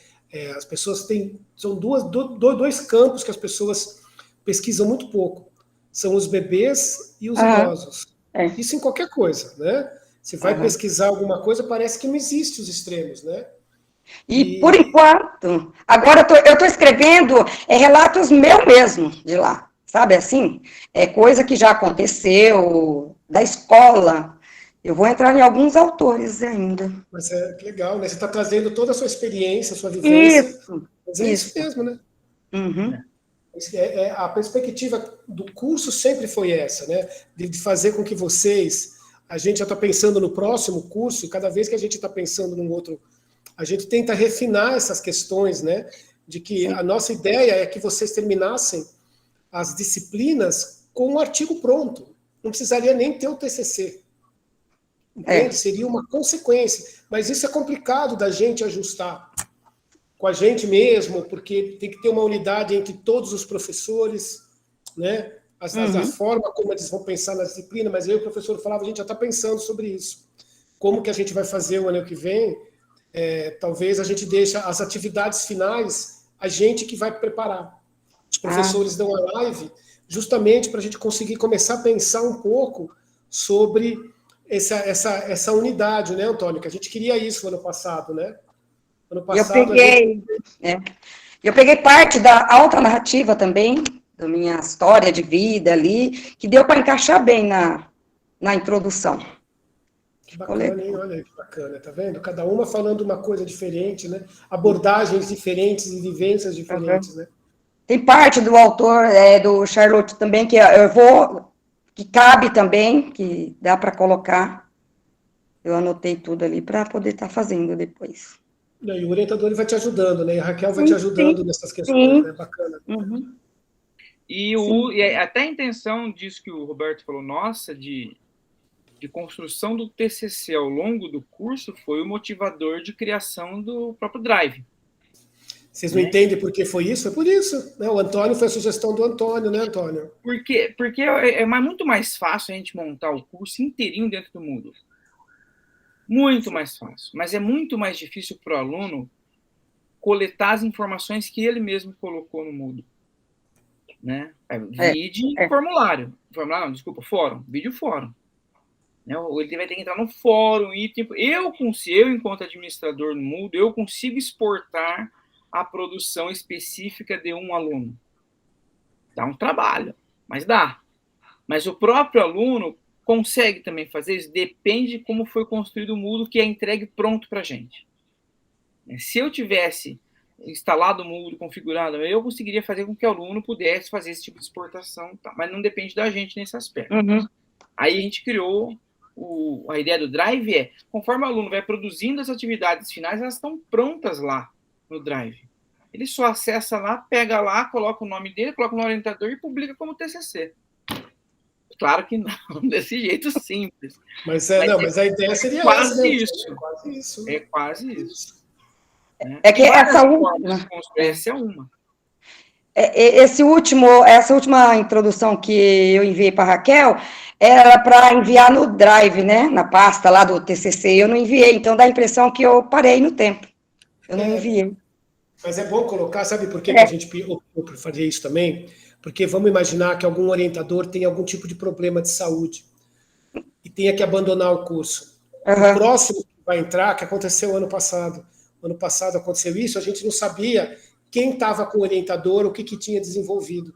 As pessoas são dois campos que as pessoas pesquisam muito pouco. São os bebês e os idosos. Isso em qualquer coisa, né? Você vai pesquisar alguma coisa, parece que não existe os extremos, né? E por enquanto, agora eu estou escrevendo relatos meu mesmo de lá, sabe assim? É coisa que já aconteceu, da escola. Eu vou entrar em alguns autores ainda. Mas que legal, né? Você está trazendo toda a sua experiência, a sua vivência. Isso. Mas é isso mesmo, né? Uhum. A perspectiva do curso sempre foi essa, né? De fazer com que a gente já está pensando no próximo curso, e cada vez que a gente está pensando num outro, a gente tenta refinar essas questões, né? De que a nossa ideia é que vocês terminassem as disciplinas com um artigo pronto. Não precisaria nem ter o TCC. Entende? Seria uma consequência. Mas isso é complicado da gente ajustar com a gente mesmo, porque tem que ter uma unidade entre todos os professores, né? A forma como eles vão pensar na disciplina, mas aí o professor falava, a gente já está pensando sobre isso. Como que a gente vai fazer o ano que vem? Talvez a gente deixe as atividades finais, a gente que vai preparar. Os professores dão a live justamente para a gente conseguir começar a pensar um pouco sobre essa unidade, né, Antônio? Que a gente queria isso no ano passado, né? Ano passado, eu peguei parte da alta narrativa também, da minha história de vida ali, que deu para encaixar bem na introdução. Que bacana, hein? Olha que bacana, tá vendo? Cada uma falando uma coisa diferente, né? Abordagens diferentes e vivências diferentes, né? Tem parte do autor, do Charlotte também, que cabe também, que dá para colocar. Eu anotei tudo ali para poder estar fazendo depois. E o orientador ele vai te ajudando, né? E a Raquel vai te ajudando nessas questões, né? Bacana. Uhum. E até a intenção disso que o Roberto falou, nossa, de construção do TCC ao longo do curso foi o motivador de criação do próprio Drive. Vocês não entendem por que foi isso? É por isso. Né? O Antônio foi a sugestão do Antônio, né, Antônio? Porque é muito mais fácil a gente montar o curso inteirinho dentro do Moodle. Muito mais fácil. Mas é muito mais difícil para o aluno coletar as informações que ele mesmo colocou no Moodle. Né? Vídeo formulário. Formulário, não, desculpa, fórum. Vídeo fórum. Né? Ele vai ter que entrar no fórum. E, tipo, eu, enquanto administrador no Moodle, eu consigo exportar a produção específica de um aluno. Dá um trabalho, mas dá. Mas o próprio aluno consegue também fazer isso, depende de como foi construído o Moodle, que é entregue pronto para a gente. Se eu tivesse instalado o Moodle, configurado, eu conseguiria fazer com que o aluno pudesse fazer esse tipo de exportação, tá? Mas não depende da gente nesse aspecto. Uhum. Aí a gente criou a ideia do Drive conforme o aluno vai produzindo as atividades finais, elas estão prontas lá no Drive. Ele só acessa lá, pega lá, coloca o nome dele, coloca no orientador e publica como TCC. Claro que não, desse jeito simples. Mas a ideia seria quase essa, isso. É quase isso. É quase isso. É que essa última... Essa é uma. Essa última introdução que eu enviei para a Raquel era para enviar no Drive, né? Na pasta lá do TCC. Eu não enviei, então dá a impressão que eu parei no tempo. Eu não enviei. Mas é bom colocar, sabe por que a gente optou por fazer isso também? Porque vamos imaginar que algum orientador tem algum tipo de problema de saúde e tenha que abandonar o curso. O próximo que vai entrar, que aconteceu ano passado. Ano passado aconteceu isso, a gente não sabia quem estava com o orientador, o que tinha desenvolvido.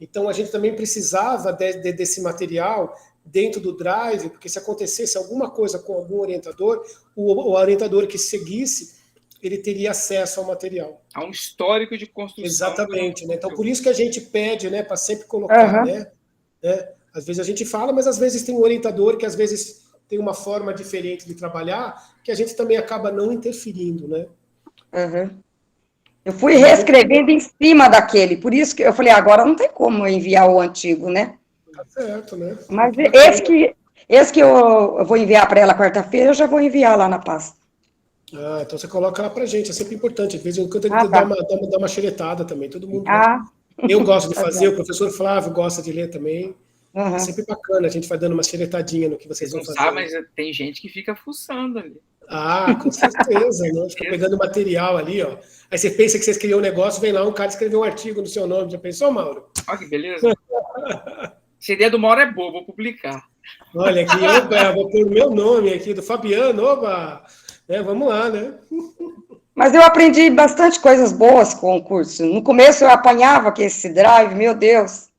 Então, a gente também precisava desse material dentro do Drive, porque se acontecesse alguma coisa com algum orientador, o orientador que seguisse, ele teria acesso ao material. Há um histórico de construção. Exatamente. Né? Então, por isso que a gente pede, né, para sempre colocar. Né? Às vezes a gente fala, mas às vezes tem um orientador que às vezes tem uma forma diferente de trabalhar, que a gente também acaba não interferindo. Né? Eu fui reescrevendo em cima daquele, por isso que eu falei, agora não tem como eu enviar o antigo, né? Tá certo, né? Mas esse que eu vou enviar para ela quarta-feira, eu já vou enviar lá na pasta. Então você coloca lá pra gente, é sempre importante. Às vezes eu canto dar uma xeretada também, todo mundo. Eu gosto de fazer, o professor Flávio gosta de ler também. É sempre bacana, a gente vai dando uma xeretadinha no que vocês vão fazer. Mas tem gente que fica fuçando ali. Com certeza, né? Fica pegando material ali, ó. Aí você pensa que você escreveu um negócio, vem lá um cara escreveu um artigo no seu nome. Já pensou, Mauro? Olha que beleza. Essa ideia do Mauro é boa, vou publicar. Olha aqui, vou pôr o meu nome aqui, do Fabiano, oba! Vamos lá, né? Mas eu aprendi bastante coisas boas com o curso. No começo eu apanhava com esse Drive, meu Deus.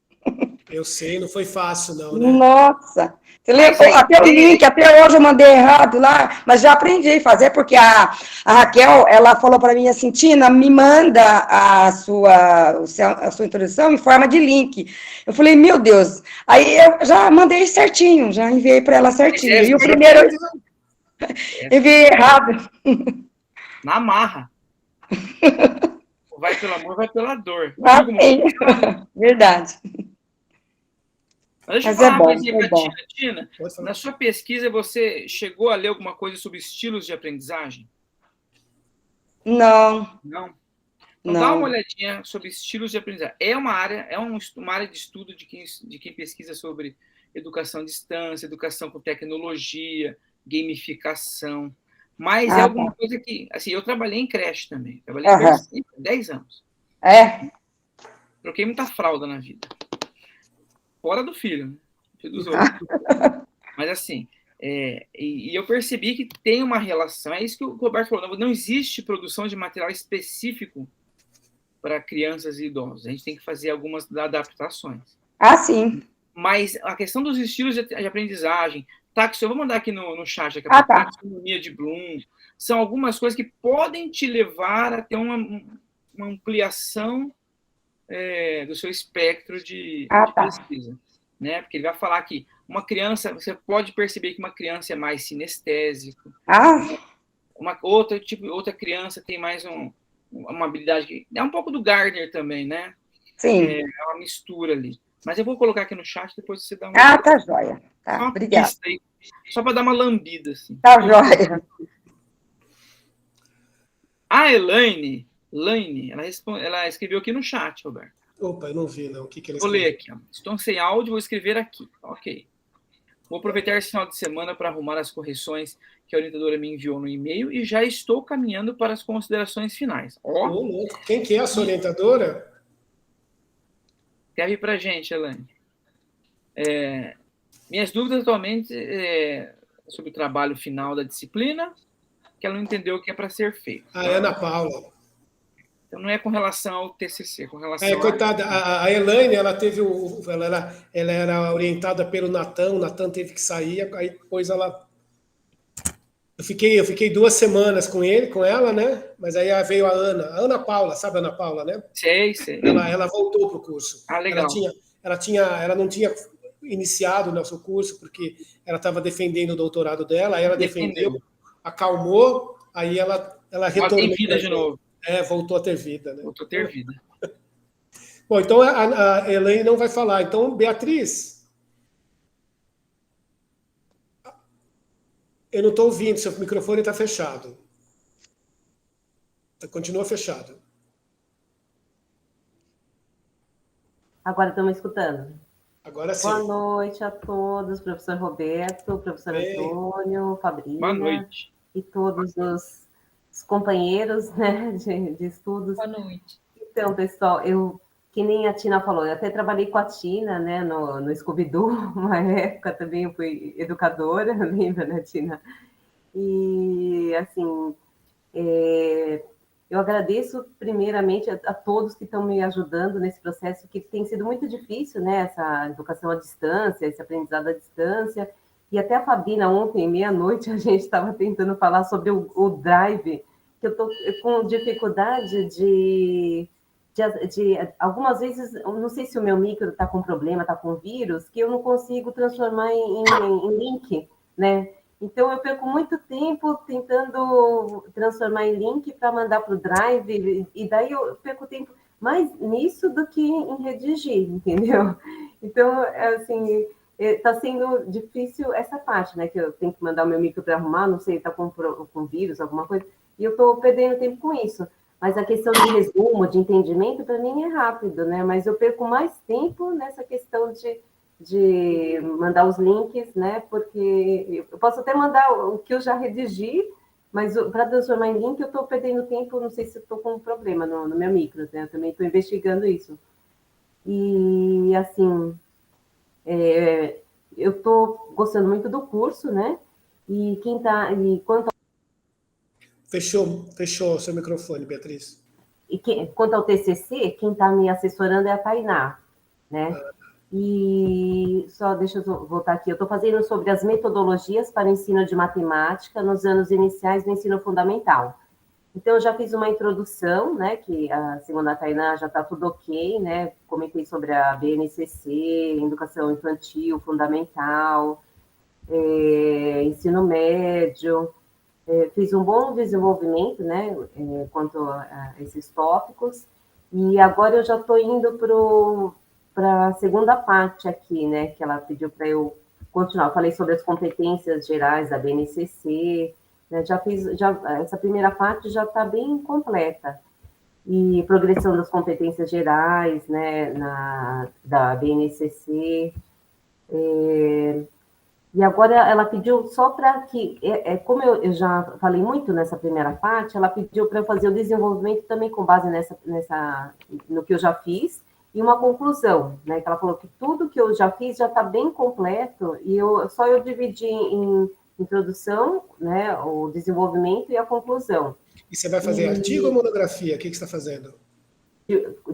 Eu sei, não foi fácil, não, né? Nossa! Você lembra? Até o link, até hoje eu mandei errado lá, mas já aprendi a fazer, porque a Raquel, ela falou para mim assim, Tina, me manda a sua introdução em forma de link. Eu falei, meu Deus. Aí eu já mandei certinho, já enviei para ela certinho. E o primeiro enviei errado. Na marra. Vai pelo amor, vai pela dor. Verdade. Mas deixa eu falar uma coisinha para a Tina. Na sua pesquisa, você chegou a ler alguma coisa sobre estilos de aprendizagem? Não. Não? Então, dá uma olhadinha sobre estilos de aprendizagem. É uma área de estudo de quem pesquisa sobre educação à distância, educação com tecnologia, gamificação. Mas é alguma coisa que... Assim, eu trabalhei em creche também. Trabalhei em creche 10 anos. Troquei muita fralda na vida. Fora do filho, né? Filho dos outros. Mas assim, e eu percebi que tem uma relação, é isso que o Roberto falou, não existe produção de material específico para crianças e idosos, a gente tem que fazer algumas adaptações. Sim. Mas a questão dos estilos de aprendizagem, eu vou mandar aqui no chat, aqui, taxonomia de Bloom, são algumas coisas que podem te levar a ter uma ampliação do seu espectro de pesquisa, né? Porque ele vai falar que uma criança, você pode perceber que uma criança é mais sinestésico, outra criança tem mais uma habilidade que é um pouco do Gardner também, né? Sim. É uma mistura ali. Mas eu vou colocar aqui no chat, depois você dá uma... tá joia. Tá, obrigada. Aí, só para dar uma lambida, assim. Tá joia. A Elaine, ela escreveu aqui no chat, Roberto. Opa, eu não vi, não. O que ela escreveu? Vou ler aqui. Ó. Estou sem áudio, vou escrever aqui. Ok. Vou aproveitar esse final de semana para arrumar as correções que a orientadora me enviou no e-mail e já estou caminhando para as considerações finais. Quem que é a sua orientadora? Escreve para a gente, Elaine. Minhas dúvidas atualmente sobre o trabalho final da disciplina, que ela não entendeu o que é para ser feito. A Ana Paula. Então, não é com relação ao TCC, com relação coitada, a Elaine, ela teve ela era orientada pelo Natan, o Natan teve que sair, aí depois ela... Eu fiquei 2 semanas com ela, né? Mas aí veio a Ana Paula, sabe a Ana Paula, né? Sei. Ela voltou para o curso. Legal. Ela não tinha iniciado o nosso curso, porque ela estava defendendo o doutorado dela, aí ela defendeu, acalmou, aí ela retornou. Ela tem vida de novo. Voltou a ter vida. Né? Voltou a ter vida. Bom, então a Elaine não vai falar. Então, Beatriz, eu não estou ouvindo, seu microfone está fechado. Continua fechado. Agora estão me escutando? Agora sim. Boa noite a todos, professor Roberto, professor Antônio, Fabrício. Boa noite. E todos os companheiros, né, de estudos. Boa noite. Então, pessoal, que nem a Tina falou, eu até trabalhei com a Tina, né, no Scooby-Doo, uma época também eu fui educadora, lembra, né, Tina? E, assim, eu agradeço primeiramente a todos que estão me ajudando nesse processo, que tem sido muito difícil, né, essa educação à distância, esse aprendizado à distância, e até a Fabina ontem, meia-noite, a gente estava tentando falar sobre o Drive, que eu estou com dificuldade de algumas vezes, não sei se o meu micro está com problema, está com vírus, que eu não consigo transformar em link, né? Então, eu perco muito tempo tentando transformar em link para mandar para o Drive, e daí eu perco tempo mais nisso do que em redigir, entendeu? Então, assim, está sendo difícil essa parte, né? Que eu tenho que mandar o meu micro para arrumar, não sei, está com vírus, alguma coisa, e eu estou perdendo tempo com isso. Mas a questão de resumo, de entendimento, para mim é rápido, né? Mas eu perco mais tempo nessa questão de mandar os links, né? Porque eu posso até mandar o que eu já redigi, mas para transformar em link eu estou perdendo tempo, não sei se estou com um problema no meu micro, né? Eu também estou investigando isso. E, assim, eu estou gostando muito do curso, né? E quanto Fechou seu microfone, Beatriz. Quanto ao TCC, quem está me assessorando é a Tainá, né? E só deixa eu voltar aqui. Eu estou fazendo sobre as metodologias para o ensino de matemática nos anos iniciais do ensino fundamental. Então, eu já fiz uma introdução, né? Que segundo a Tainá já está tudo ok, né? Comentei sobre a BNCC, educação infantil, fundamental, ensino médio. Fiz um bom desenvolvimento, né, quanto a esses tópicos, e agora eu já estou indo para a segunda parte aqui, né, que ela pediu para eu continuar. Eu falei sobre as competências gerais da BNCC, né, essa primeira parte já está bem completa, e progressão das competências gerais, né, da BNCC, e agora ela pediu só para que, como eu já falei muito nessa primeira parte, ela pediu para eu fazer o desenvolvimento também com base no que eu já fiz, e uma conclusão, né? Que ela falou que tudo que eu já fiz já está bem completo, e só eu dividi em introdução, né, o desenvolvimento e a conclusão. E você vai fazer artigo ou monografia? O que você está fazendo?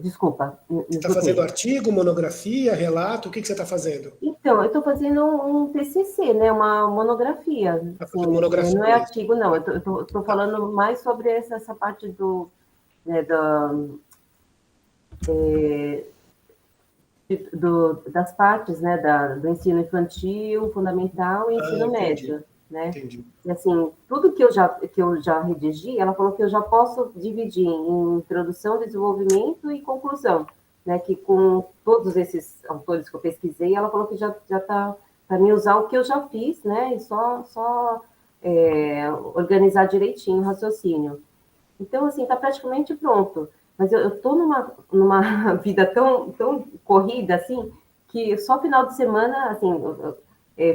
Desculpa. Você está fazendo artigo, monografia, relato? O que você está fazendo? Então, eu estou fazendo um TCC, né? Uma monografia. Assim, monografia. Não é artigo, não. Eu estou falando mais sobre essa parte das partes, né? Do ensino infantil, fundamental e ensino médio. Né? Entendi. E assim, tudo que eu já redigi, ela falou que eu já posso dividir em introdução, desenvolvimento e conclusão, né? Que com todos esses autores que eu pesquisei, ela falou que já está para mim usar o que eu já fiz, né? E só organizar direitinho o raciocínio. Então, assim, está praticamente pronto. Mas eu estou numa vida tão corrida, assim, que só final de semana, assim,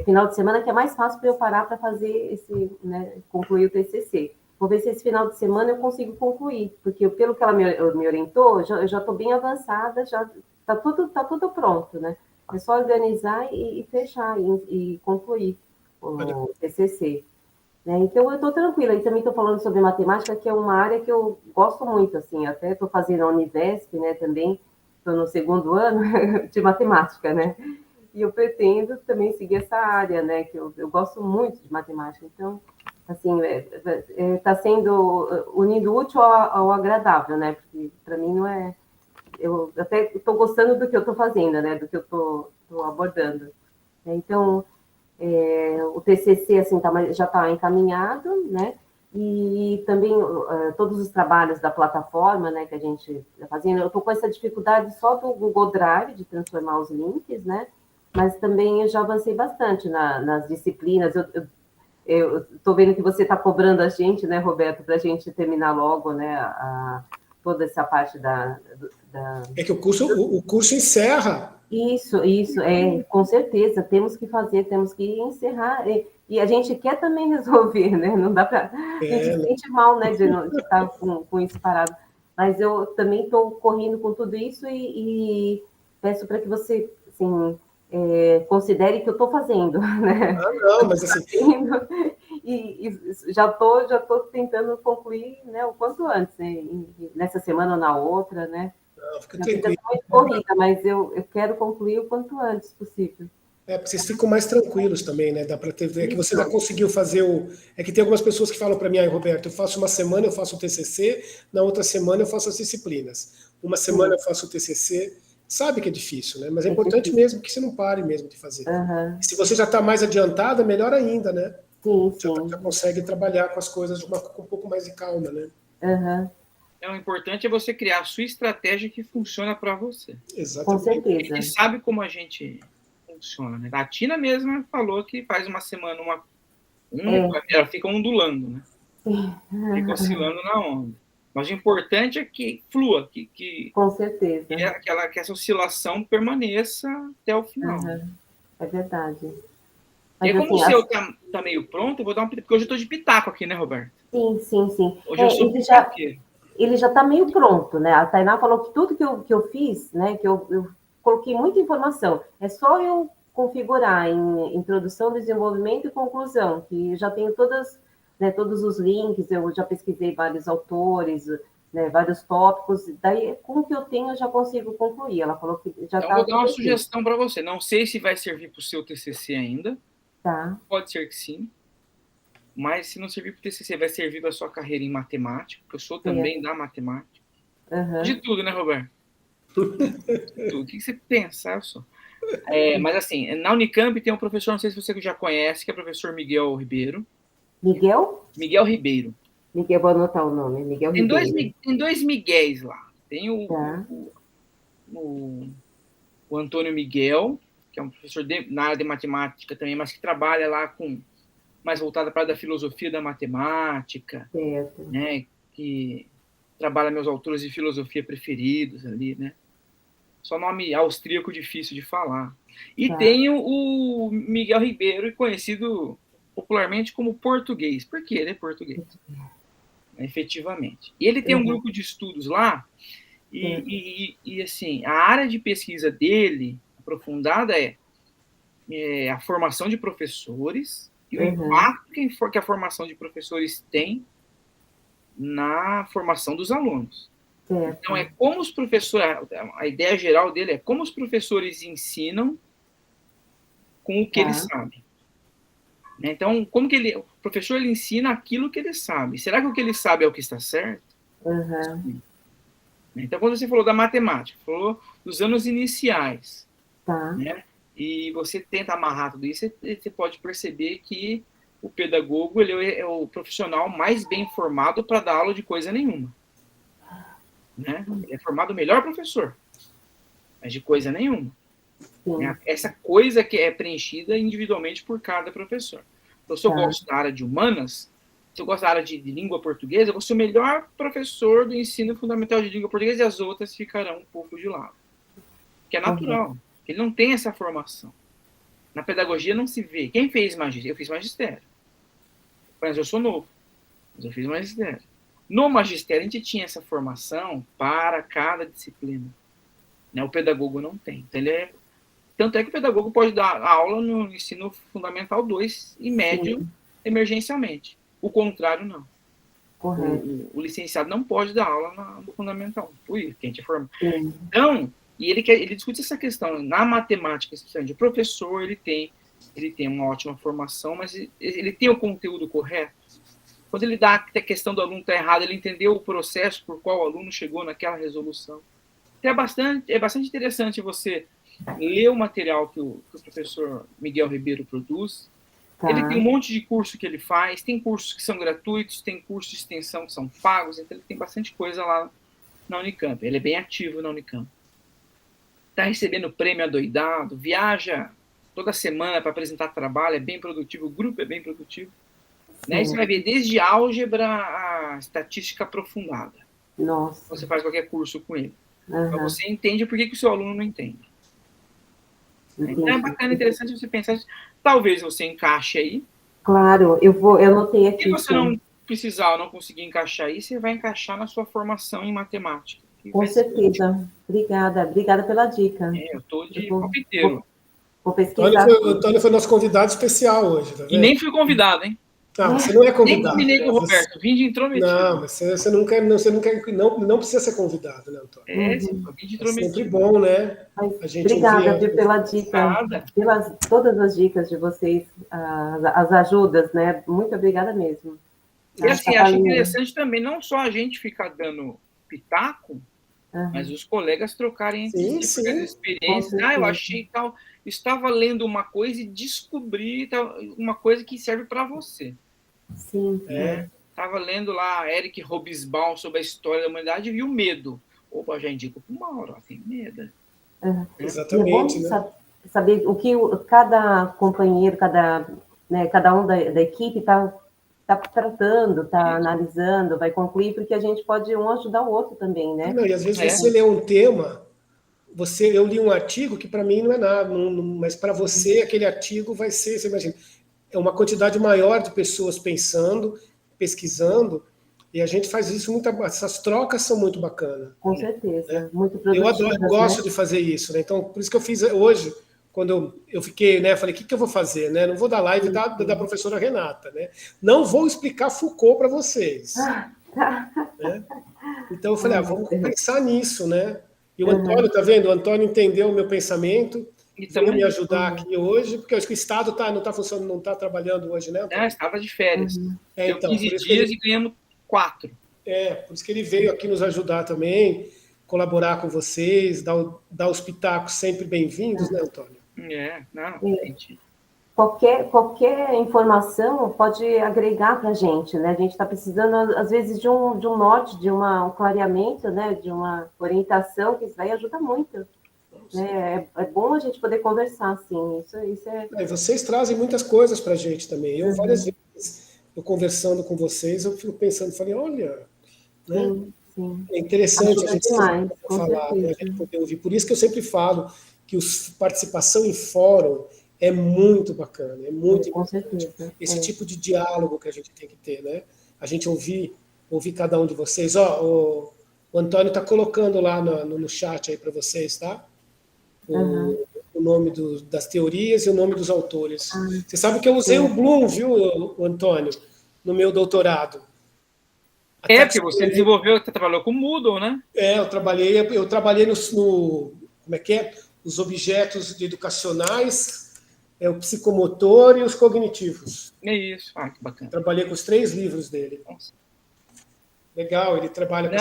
final de semana que é mais fácil para eu parar para fazer né, concluir o TCC. Vou ver se esse final de semana eu consigo concluir, porque pelo que ela me orientou, eu já estou bem avançada, já tá tudo pronto, né? É só organizar e fechar e concluir o TCC. Né? Então, eu estou tranquila. E também estou falando sobre matemática, que é uma área que eu gosto muito, assim. Até estou fazendo a Univesp, né, também. Estou no 2º ano de matemática, né? E eu pretendo também seguir essa área, né? Que eu gosto muito de matemática. Então, assim, está sendo unindo o útil ao agradável, né? Porque, para mim, não é... Eu até estou gostando do que eu estou fazendo, né? Do que eu estou abordando. Então... o TCC assim, já está encaminhado, né? E também todos os trabalhos da plataforma, né, que a gente está fazendo, eu estou com essa dificuldade só do Google Drive, de transformar os links, né? Mas também eu já avancei bastante nas disciplinas. Eu estou vendo que você está cobrando a gente, né, Roberto, para a gente terminar logo, né, toda essa parte da... É que o curso encerra. Isso, com certeza, temos que fazer, temos que encerrar, e a gente quer também resolver, né, não dá para... A gente se sente mal, né, de estar com isso parado, mas eu também estou correndo com tudo isso e peço para que você, assim, considere que eu estou fazendo, né? Não, mas assim... E já tô tentando concluir, né, o quanto antes, né, nessa semana ou na outra, né? Não, fica tranquilo. Muito corrida, mas eu quero concluir o quanto antes possível. Porque vocês ficam mais tranquilos também, né? Dá para ver que você já conseguiu fazer É que tem algumas pessoas que falam para mim, Roberto, eu faço uma semana, eu faço o TCC, na outra semana eu faço as disciplinas. Uma semana eu faço o TCC, sabe que é difícil, né? Mas é importante mesmo que você não pare mesmo de fazer. Se você já está mais adiantada, melhor ainda, né? Sim. Já consegue trabalhar com as coisas com um pouco mais de calma, né? Então, o importante é você criar a sua estratégia que funciona para você. Exatamente. Com certeza. A gente sabe como a gente funciona, né? A Tina mesma falou que faz uma semana ela fica ondulando, né? Fica oscilando na onda. Mas o importante é que flua, com certeza. Que essa oscilação permaneça até o final. É verdade. Mas, como o seu tá meio pronto, eu vou dar um pitaco, porque hoje eu estou de pitaco aqui, né, Roberto? Sim. Hoje eu sou ele já está meio pronto, né? A Tainá falou que tudo que eu fiz, né, que eu coloquei muita informação, é só eu configurar em introdução, desenvolvimento e conclusão, que já tenho todos os links, eu já pesquisei vários autores, né, vários tópicos, daí com o que eu tenho eu já consigo concluir. Ela falou que já está... Eu vou dar uma sugestão para você, não sei se vai servir para o seu TCC ainda, pode ser que sim, mas se não servir para o TCC, vai servir para a sua carreira em matemática, porque eu sou também da matemática. De tudo, né, Roberto? Tudo. O que você pensa, eu sou. Mas assim, na Unicamp tem um professor, não sei se você já conhece, que é o professor Miguel Ribeiro. Miguel? Miguel Ribeiro. Miguel, vou anotar o nome. Miguel Ribeiro. Tem dois Miguéis lá. Tem o Antônio Miguel, que é um professor na área de matemática também, mas que trabalha lá mais voltada para a da filosofia da matemática, né? Que trabalha meus autores de filosofia preferidos ali, né? Só nome austríaco difícil de falar. E tem o Miguel Ribeiro, conhecido popularmente como português. Por quê? Ele é português. Efetivamente. E ele tem um grupo de estudos lá, e assim, a área de pesquisa dele, aprofundada, é a formação de professores e o impacto que a formação de professores tem na formação dos alunos. Então, é como os professores... A ideia geral dele é como os professores ensinam com o que eles sabem. Então, como que o professor ele ensina aquilo que ele sabe? Será que o que ele sabe é o que está certo? Então, quando você falou da matemática, falou dos anos iniciais, né? E você tenta amarrar tudo isso, você pode perceber que o pedagogo ele é o profissional mais bem formado para dar aula de coisa nenhuma. Né? Ele é formado o melhor professor, mas de coisa nenhuma. Essa coisa que é preenchida individualmente por cada professor. Então, se eu gosto da área de humanas, se eu gosto da área de língua portuguesa, eu vou ser o melhor professor do ensino fundamental de língua portuguesa e as outras ficarão um pouco de lado. Que é natural. Ele não tem essa formação. Na pedagogia não se vê. Quem fez magistério? Eu fiz magistério. Mas eu sou novo. Mas eu fiz magistério. No magistério, a gente tinha essa formação para cada disciplina. Né? O pedagogo não tem. Então, tanto é que o pedagogo pode dar aula no ensino fundamental 2 e médio, sim, emergencialmente. O contrário, não. O licenciado não pode dar aula no fundamental. Quem a gente forma. Então, e ele discute essa questão. Na matemática, de professor, ele tem uma ótima formação, mas ele tem o conteúdo correto. Quando ele dá a questão do aluno estar errado, ele entendeu o processo por qual o aluno chegou naquela resolução. Então, é bastante interessante você ler o material que o professor Miguel Ribeiro produz. Tá. Ele tem um monte de curso que ele faz, tem cursos que são gratuitos, tem cursos de extensão que são pagos, então ele tem bastante coisa lá na Unicamp. Ele é bem ativo na Unicamp. Está recebendo prêmio adoidado, viaja toda semana para apresentar trabalho, é bem produtivo, o grupo é bem produtivo. Né? E você vai ver desde álgebra a estatística aprofundada. Nossa. Você faz qualquer curso com ele. Então você entende por que o seu aluno não entende. Então é bacana, interessante você pensar, talvez você encaixe aí. Claro, eu anotei aqui. Se você não precisar ou não conseguir encaixar aí, você vai encaixar na sua formação em matemática. Com certeza. Obrigada pela dica. Eu estou de palpiteiro. Vou pesquisar. O Antônio foi nosso convidado especial hoje, tá vendo? E nem fui convidado, hein? Não, você não é convidado. Nem combinei com o Roberto, vim de intrometido. Não, mas você não precisa ser convidado, né, Antônio? Vim de intrometido. É sempre bom, né? A gente obrigada pela dica, todas as dicas de vocês, as ajudas, né? Muito obrigada mesmo. E assim, acho interessante também, não só a gente ficar dando pitaco, mas os colegas trocarem as experiências. Eu achei tal, estava lendo uma coisa e descobri uma coisa que serve para você. Sim. Estava lendo lá Eric Hobsbawm sobre a história da humanidade e vi o medo. Opa, já indico para uma hora, tem medo. Exatamente. É bom saber o que cada companheiro, cada um da equipe está tratando, está analisando, vai concluir, porque a gente pode um ajudar o outro também, né? Não, e às vezes você lê um tema, eu li um artigo que para mim não é nada, mas para você aquele artigo vai ser, você imagina, é uma quantidade maior de pessoas pensando, pesquisando, e a gente faz isso essas trocas são muito bacanas. Com certeza, muito produtivas. Eu gosto de fazer isso, né? Então, por isso que eu fiz hoje, quando eu fiquei, né, falei, o que eu vou fazer, né? Não vou dar live da professora Renata, né? Não vou explicar Foucault para vocês. Né? Então eu falei, vamos pensar nisso, né? E o Antônio, tá vendo? O Antônio entendeu o meu pensamento, veio me ajudar aqui hoje, porque eu acho que o Estado não está funcionando, não está trabalhando hoje, né, Antônio? Estava de férias. Deu então, 15 dias e ganhamos 4. Por isso que ele veio aqui nos ajudar também, colaborar com vocês, dar os pitacos sempre bem-vindos, né, Antônio? Entendi. Qualquer informação pode agregar para a gente, né? A gente está precisando, às vezes, de um norte, de um clareamento, né? De uma orientação, que isso aí ajuda muito. Né? É bom a gente poder conversar, assim. Isso é... E vocês trazem muitas coisas para a gente também. Eu, várias vezes, conversando com vocês, eu fico pensando, falei, olha... Né? Sim. É interessante ajuda a gente demais, falar, né? A gente poder ouvir. Por isso que eu sempre falo que participação em fórum é muito bacana, é muito importante. Com certeza. Esse tipo de diálogo que a gente tem que ter, né? A gente ouvir cada um de vocês. O Antônio está colocando lá no chat aí para vocês, tá? O nome das teorias e o nome dos autores. Você sabe que eu usei o Bloom, viu, Antônio, no meu doutorado. Porque você desenvolveu, você trabalhou com Moodle, né? Eu trabalhei como é que é? Os objetos educacionais, o psicomotor e os cognitivos. É isso, que bacana. Trabalhei com os 3 livros dele. Nossa. Legal, ele trabalha com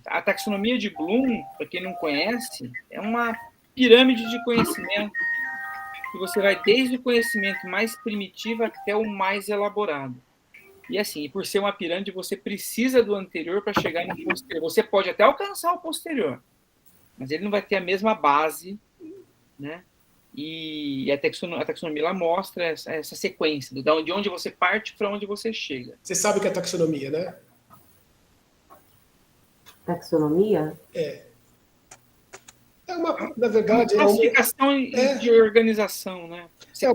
a taxonomia de Bloom, para quem não conhece, é uma pirâmide de conhecimento que você vai desde o conhecimento mais primitivo até o mais elaborado. E assim, por ser uma pirâmide, você precisa do anterior para chegar no posterior. Você pode até alcançar o posterior, mas ele não vai ter a mesma base, né? E a taxonomia ela mostra essa sequência, de onde você parte para onde você chega. Você sabe o que é taxonomia, né? Taxonomia? Na verdade, classificação de organização, né? O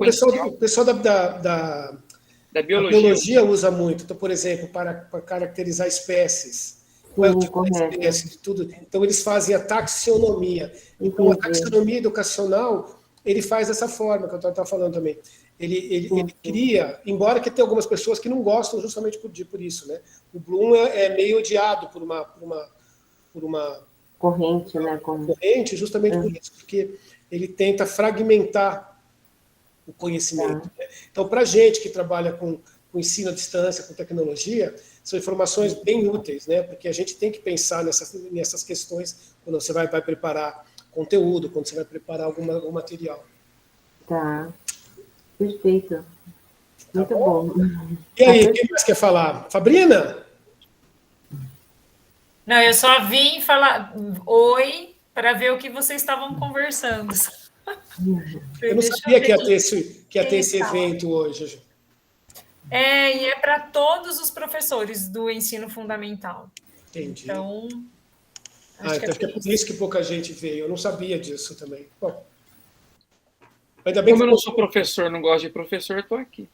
pessoal da biologia usa muito. Então, por exemplo, para caracterizar espécies, qual é o tipo de espécie, de tudo. Então, eles fazem a taxonomia. Então, a taxonomia educacional, ele faz dessa forma, que eu estava falando também. Ele cria, embora que tenha algumas pessoas que não gostam justamente por isso, né? O Bloom é meio odiado por uma corrente, né? Corrente, justamente por isso, porque ele tenta fragmentar o conhecimento. Né? Então, para a gente que trabalha com ensino à distância, com tecnologia, são informações bem úteis, né? Porque a gente tem que pensar nessas questões quando você vai preparar conteúdo, quando você vai preparar algum material. Tá. Perfeito. Muito bom. E aí, quem mais quer falar? Fabrina? Não, eu só vim falar oi para ver o que vocês estavam conversando. Eu não sabia que ia ter esse evento hoje. E é para todos os professores do ensino fundamental. Entendi. Então, acho que é por isso que pouca gente veio. Eu não sabia disso também. Bom, ainda bem como eu não sou professor, não gosto de professor, estou aqui.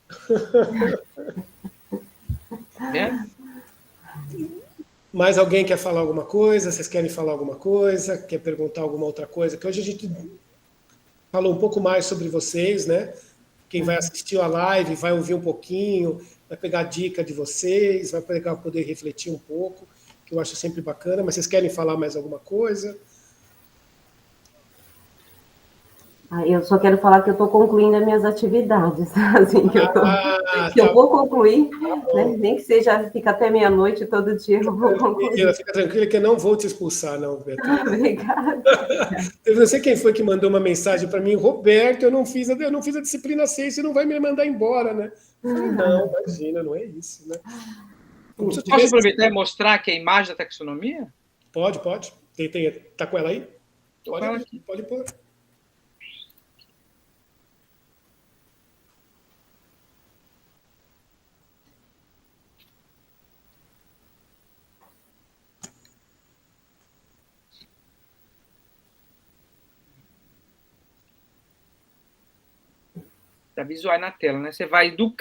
Mais alguém quer falar alguma coisa? Vocês querem falar alguma coisa? Quer perguntar alguma outra coisa? Que hoje a gente falou um pouco mais sobre vocês, né? Quem vai assistir a live vai ouvir um pouquinho, vai pegar dica de vocês, vai poder refletir um pouco, que eu acho sempre bacana. Mas vocês querem falar mais alguma coisa? Eu só quero falar que eu estou concluindo as minhas atividades, assim, que eu vou concluir, né? Nem que seja, fica até meia-noite todo dia, eu vou concluir. Fica tranquila que eu não vou te expulsar, não, Beatriz. Obrigada. Eu não sei quem foi que mandou uma mensagem para mim, Roberto, eu não fiz a disciplina 6, você não vai me mandar embora, né? Eu falei, não, imagina, não é isso, né? Posso aproveitar e mostrar que é a imagem da taxonomia? Pode. Tá com ela aí? Pode pôr. Está visual na tela, né? Você vai do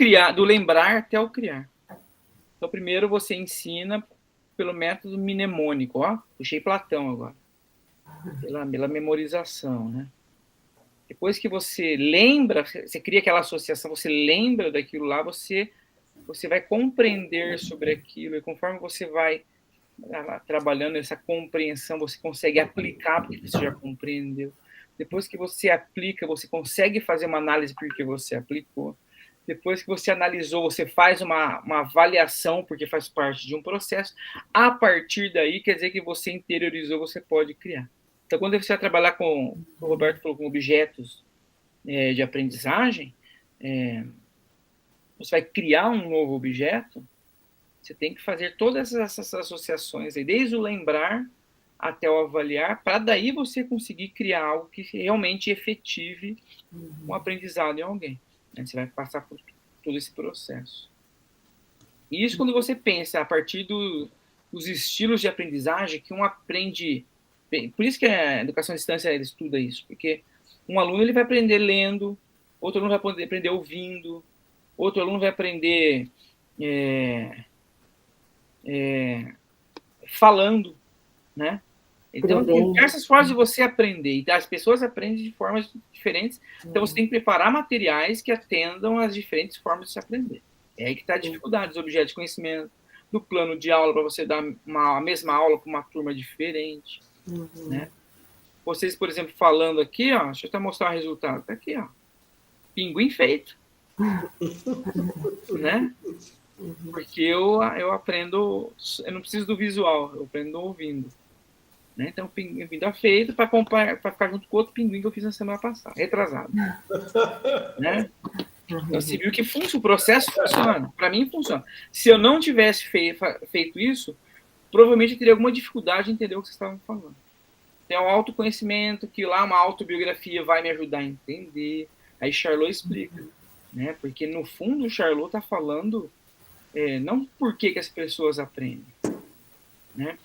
lembrar até o criar. Então, primeiro você ensina pelo método mnemônico, ó. Puxei Platão agora. Pela memorização, né? Depois que você lembra, você cria aquela associação, você lembra daquilo lá, você vai compreender sobre aquilo, e conforme você vai trabalhando essa compreensão, você consegue aplicar porque você já compreendeu. Depois que você aplica, você consegue fazer uma análise porque você aplicou. Depois que você analisou, você faz uma avaliação, porque faz parte de um processo. A partir daí, quer dizer que você interiorizou, você pode criar. Então, quando você vai trabalhar com, o Roberto falou, com objetos de aprendizagem, você vai criar um novo objeto, você tem que fazer todas essas associações, aí, desde o lembrar até o avaliar, para daí você conseguir criar algo que realmente efetive um aprendizado em alguém. Né? Você vai passar por todo esse processo. E isso quando você pensa a partir dos estilos de aprendizagem que um aprende... Por isso que a educação à distância estuda isso, porque um aluno ele vai aprender lendo, outro aluno vai poder aprender ouvindo, outro aluno vai aprender falando, né? Então, tem diversas formas de você aprender, e as pessoas aprendem de formas diferentes, então você tem que preparar materiais que atendam às diferentes formas de se aprender. É aí que está a dificuldade dos objetos de conhecimento, do plano de aula, para você dar a mesma aula para uma turma diferente. Né? Vocês, por exemplo, falando aqui, ó, deixa eu até mostrar o resultado. Tá aqui, ó. Pinguim feito. Né? Porque eu aprendo, eu não preciso do visual, eu aprendo ouvindo. Né? Então, o pinguim está feito para ficar junto com outro pinguim que eu fiz na semana passada, retrasado. Né? Então, você viu que o processo funciona. Para mim, funciona. Se eu não tivesse feito isso, provavelmente eu teria alguma dificuldade em entender o que vocês estavam falando. Tem um autoconhecimento, que lá uma autobiografia vai me ajudar a entender. Aí Charlot explica. Né? Porque, no fundo, o Charlot está falando não por que as pessoas aprendem. Né?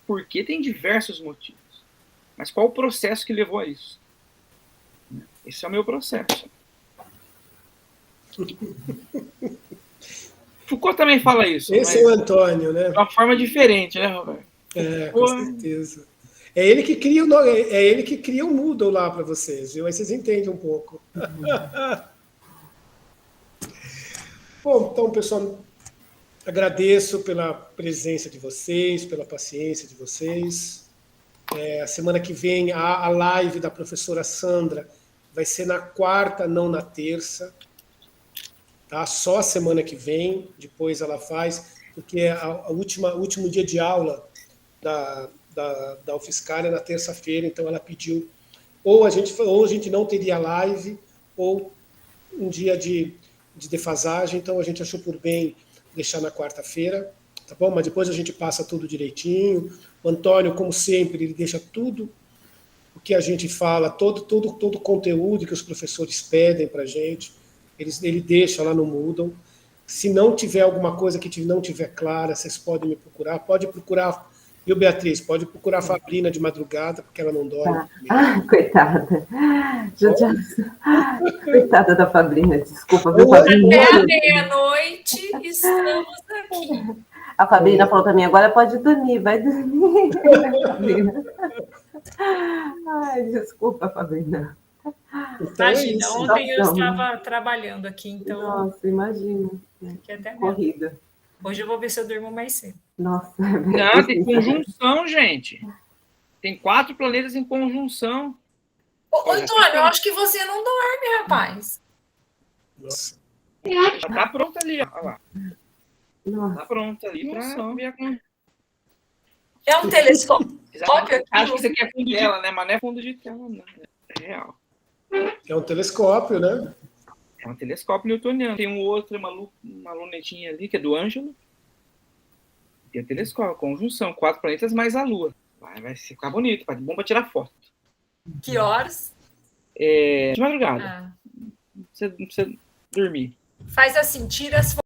Porque tem diversos motivos. Mas qual o processo que levou a isso? Esse é o meu processo. Foucault também fala isso. Esse é o Antônio, né? De uma forma diferente, né, Roberto? Com certeza. É ele que cria o Moodle lá para vocês, viu? Aí vocês entendem um pouco. Bom, então, pessoal, agradeço pela presença de vocês, pela paciência de vocês. A semana que vem, a live da professora Sandra vai ser na quarta, não na terça. Tá? Só a semana que vem, depois ela faz, porque o último dia de aula da UFSCar é na terça-feira, então ela pediu, ou a gente não teria live, ou um dia de defasagem, então a gente achou por bem deixar na quarta-feira, tá bom? Mas depois a gente passa tudo direitinho. O Antônio, como sempre, ele deixa tudo o que a gente fala, todo o conteúdo que os professores pedem para a gente, ele deixa lá no Moodle. Se não tiver alguma coisa que não tiver clara, vocês podem me procurar. Pode procurar, viu, Beatriz? Pode procurar a Fabrina de madrugada, porque ela não dorme. Coitada. Coitada da Fabrina, desculpa. Viu, Até a meia-noite estamos aqui. A Fabrina falou para mim, agora pode dormir, vai dormir. Ai, desculpa, Fabrina. Então, imagina, ontem eu estava trabalhando aqui, então... Nossa, imagina. Corrida. Hoje eu vou ver se eu durmo mais cedo. Nossa. Não, tem conjunção, gente. Tem 4 planetas em conjunção. Ô, Antônio, eu acho que você não dorme, rapaz. Nossa. Já tá pronta ali, ó lá. Nossa. Tá pronta ali para ver a conjunção. É um telescópio aqui. Acho que isso aqui é fundo de tela, né? Mas não é fundo de tela, não. É real. É um telescópio, né? É um telescópio newtoniano. Tem um outro, uma lunetinha ali, que é do Ângelo. E é telescópio, conjunção, 4 planetas mais a Lua. Vai ficar bonito, bom para tirar foto. Que horas? De madrugada. Não precisa dormir. Faz assim, tira as fotos.